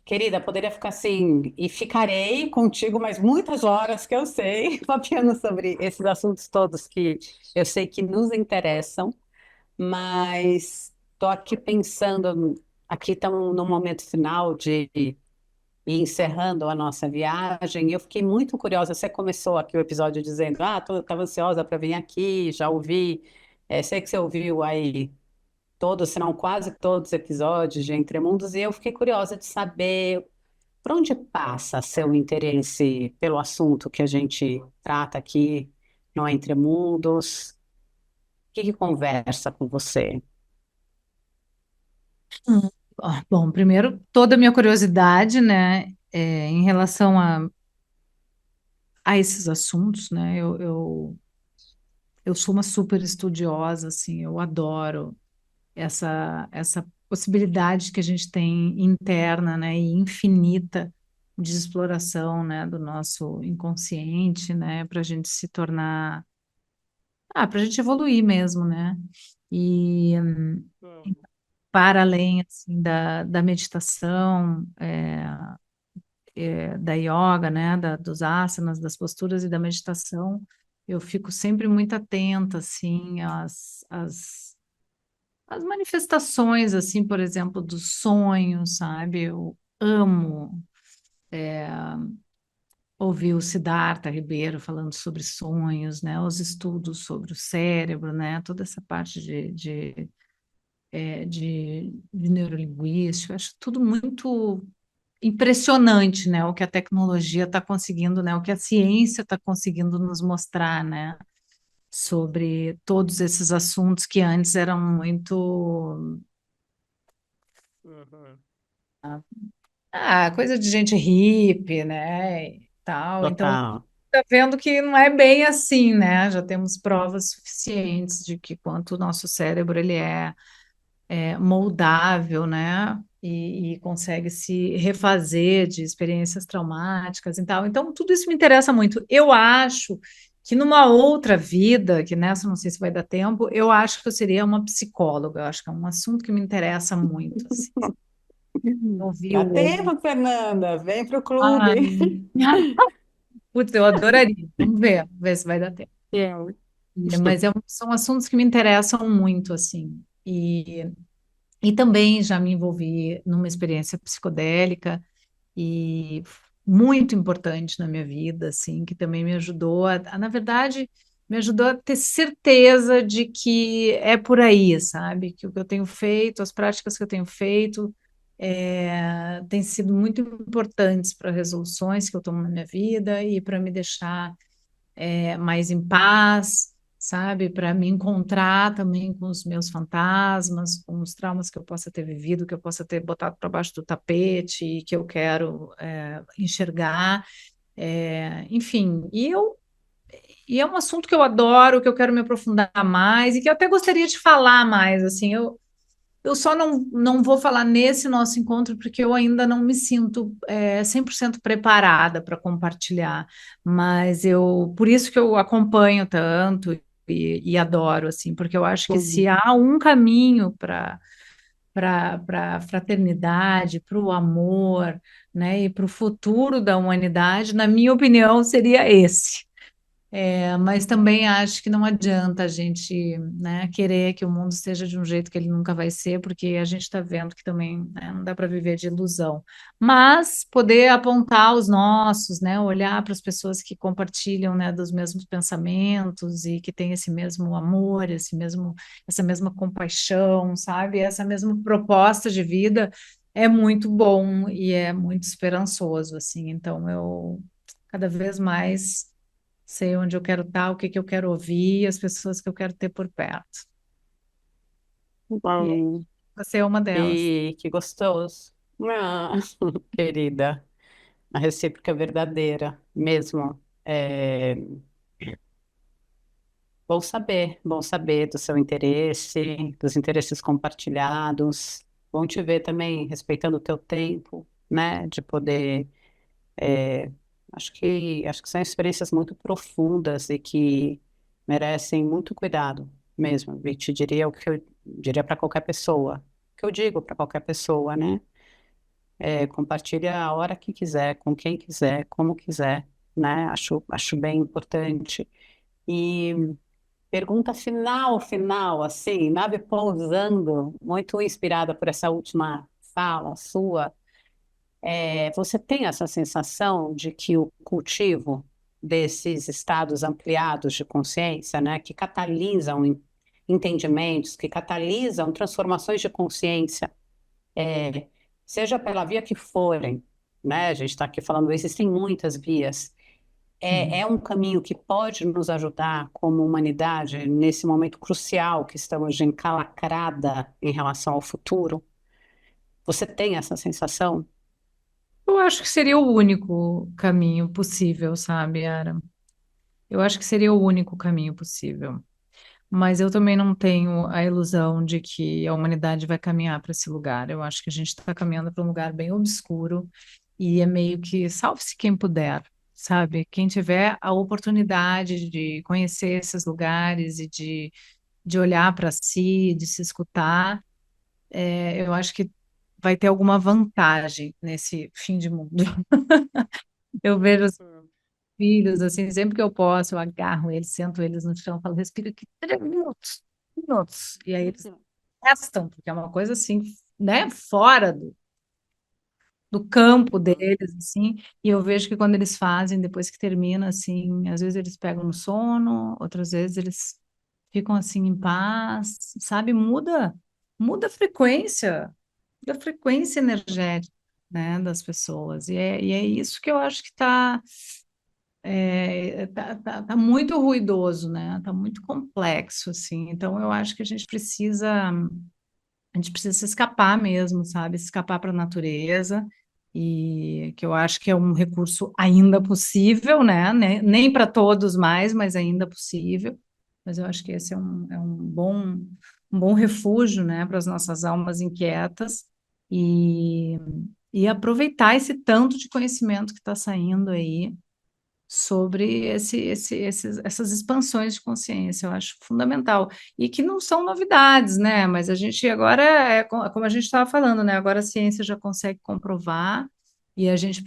Querida, poderia ficar assim, e ficarei contigo mais muitas horas, que eu sei, papiando sobre esses assuntos todos que eu sei que nos interessam, mas estou aqui pensando, aqui estamos no momento final de e encerrando a nossa viagem, eu fiquei muito curiosa. Você começou aqui o episódio dizendo: Ah, estava ansiosa para vir aqui, já ouvi. Sei que você ouviu aí todos, se não quase todos os episódios de Entre Mundos, e eu fiquei curiosa de saber por onde passa seu interesse pelo assunto que a gente trata aqui no Entre Mundos. O que que conversa com você? Hum. Bom, primeiro, toda a minha curiosidade, né, em relação a esses assuntos, né, eu sou uma super estudiosa, assim, eu adoro essa possibilidade que a gente tem interna, né, e infinita de exploração, né, do nosso inconsciente, né, para a gente se tornar, para a gente evoluir mesmo, né, e para além, assim, da meditação, da yoga, né, dos asanas, das posturas e da meditação, eu fico sempre muito atenta, assim, as manifestações, assim, por exemplo, dos sonhos, sabe? Eu amo ouvir o Siddhartha Ribeiro falando sobre sonhos, né? Os estudos sobre o cérebro, né? Toda essa parte de neurolinguística, eu acho tudo muito impressionante, né? O que a tecnologia está conseguindo, né? O que a ciência está conseguindo nos mostrar, né? Sobre todos esses assuntos que antes eram muito coisa de gente hippie, né? E tal. Então, Total. tá vendo que não é bem assim, né? Já temos provas suficientes de que quanto o nosso cérebro ele é moldável, né? E consegue se refazer de experiências traumáticas e tal. Então, tudo isso me interessa muito. Eu acho que numa outra vida, que nessa não sei se vai dar tempo, eu acho que eu seria uma psicóloga. Eu acho que é um assunto que me interessa muito, assim. Ouvir Dá o outro. tempo, Fernanda. Vem pro clube. Ai, putz, eu adoraria. Vamos ver se vai dar tempo. Eu. Mas são assuntos que me interessam muito, assim. E também já me envolvi numa experiência psicodélica e muito importante na minha vida, assim, que também me ajudou na verdade, me ajudou a ter certeza de que é por aí, sabe? Que o que eu tenho feito, as práticas que eu tenho feito, têm sido muito importantes para resoluções que eu tomo na minha vida e para me deixar mais em paz, sabe? Para me encontrar também com os meus fantasmas, com os traumas que eu possa ter vivido, que eu possa ter botado para baixo do tapete e que eu quero enxergar. Enfim, e é um assunto que eu adoro, que eu quero me aprofundar mais e que eu até gostaria de falar mais, assim, eu só não vou falar nesse nosso encontro porque eu ainda não me sinto 100% preparada para compartilhar, mas por isso que eu acompanho tanto e adoro, assim, porque eu acho que se Uhum. há um caminho para a fraternidade, para o amor, né, e para o futuro da humanidade, na minha opinião, seria esse. Mas também acho que não adianta a gente, né, querer que o mundo seja de um jeito que ele nunca vai ser, porque a gente está vendo que também, né, não dá para viver de ilusão. Mas poder apontar os nossos, né, olhar para as pessoas que compartilham, né, dos mesmos pensamentos e que têm esse mesmo amor, essa mesma compaixão, sabe, essa mesma proposta de vida é muito bom e é muito esperançoso, assim. Então eu cada vez mais sei onde eu quero estar, o que que eu quero ouvir, as pessoas que eu quero ter por perto. E aí, Bom, você é uma delas. que gostoso. Ah, querida, a recíproca é verdadeira, mesmo. É, bom saber do seu interesse, dos interesses compartilhados. Bom te ver também respeitando o teu tempo, né? De poder. é, acho que são experiências muito profundas e que merecem muito cuidado mesmo. E te diria o que eu diria para qualquer pessoa, o que eu digo para qualquer pessoa, né? Compartilha a hora que quiser, com quem quiser, como quiser, né? Acho bem importante. E pergunta final, assim, nave pousando, muito inspirada por essa última fala sua. Você tem essa sensação de que o cultivo desses estados ampliados de consciência, né, que catalisam entendimentos, que catalisam transformações de consciência, é, seja pela via que forem, né, a gente está aqui falando, existem muitas vias, Sim. é um caminho que pode nos ajudar como humanidade nesse momento crucial que estamos de encalacrada em relação ao futuro? Você tem essa sensação? Eu acho que seria o único caminho possível, sabe, Ara? Eu acho que seria o único caminho possível. Mas eu também não tenho a ilusão de que a humanidade vai caminhar para esse lugar. Eu acho que a gente está caminhando para um lugar bem obscuro e é meio que salve-se quem puder, sabe? Quem tiver a oportunidade de conhecer esses lugares e de olhar para si, de se escutar, eu acho que vai ter alguma vantagem nesse fim de mundo. Eu vejo os filhos, assim, sempre que eu posso, eu agarro eles, sento eles no chão, falo, respira aqui 3 minutos, minutos. E aí eles testam, porque é uma coisa assim, né, fora do campo deles, assim, e eu vejo que quando eles fazem, depois que termina, assim, às vezes eles pegam no sono, outras vezes eles ficam assim em paz, sabe? Muda a frequência energética, né, das pessoas. E é isso que eu acho que tá muito ruidoso, né? Tá muito complexo, assim. Então eu acho que a gente precisa se escapar mesmo, sabe? Se escapar para a natureza. E que eu acho que é um recurso ainda possível, né? Nem para todos mais, mas ainda possível. Mas eu acho que esse é um bom refúgio, né, para as nossas almas inquietas e, e aproveitar esse tanto de conhecimento que está saindo aí sobre essas expansões de consciência. Eu acho fundamental. E que não são novidades, né? Mas a gente agora, como a gente estava falando, né? Agora a ciência já consegue comprovar e a gente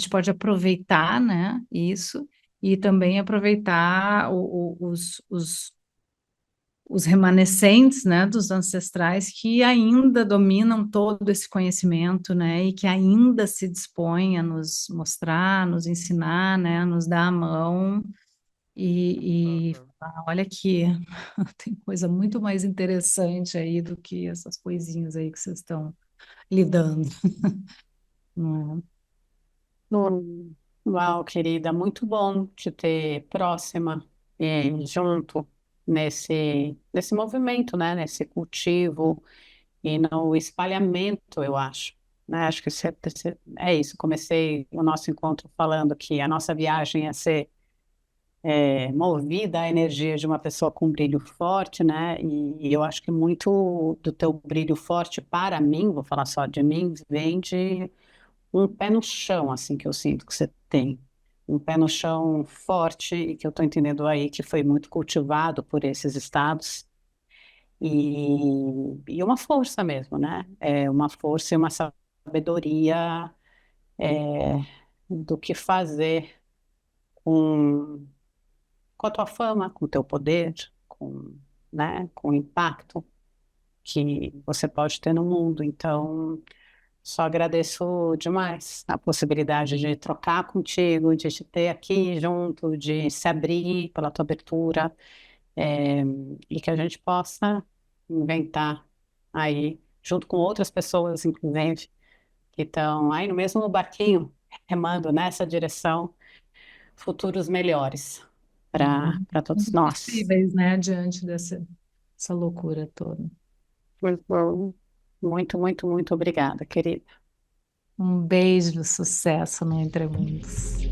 pode aproveitar, né, isso e também aproveitar os remanescentes, né, dos ancestrais que ainda dominam todo esse conhecimento, né, e que ainda se dispõem a nos mostrar, nos ensinar, né, a nos dar a mão e Uhum. falar, olha aqui, tem coisa muito mais interessante aí do que essas coisinhas aí que vocês estão lidando, não é? Hum. Uau, querida, muito bom te ter próxima, junto nesse movimento, né? Nesse cultivo e no espalhamento, eu acho. Né? Acho que é isso. Comecei o nosso encontro falando que a nossa viagem ia ser movida à energia de uma pessoa com brilho forte, né? E eu acho que muito do teu brilho forte para mim, vou falar só de mim, vem de um pé no chão, assim, que eu sinto que você tem. Um pé no chão forte e que eu estou entendendo aí que foi muito cultivado por esses estados. E uma força mesmo, né? É uma força e uma sabedoria é, do que fazer com, com a tua fama, com o teu poder, com o impacto que você pode ter no mundo. Então, só agradeço demais a possibilidade de trocar contigo, de te ter aqui junto, de se abrir pela tua abertura, é, e que a gente possa inventar aí, junto com outras pessoas, inclusive, que estão aí no mesmo barquinho, remando nessa direção, futuros melhores para todos nós. Possíveis, né, diante dessa loucura toda. Muito bom. Muito, muito, muito obrigada, querida. Um beijo, sucesso no Entre Mundos.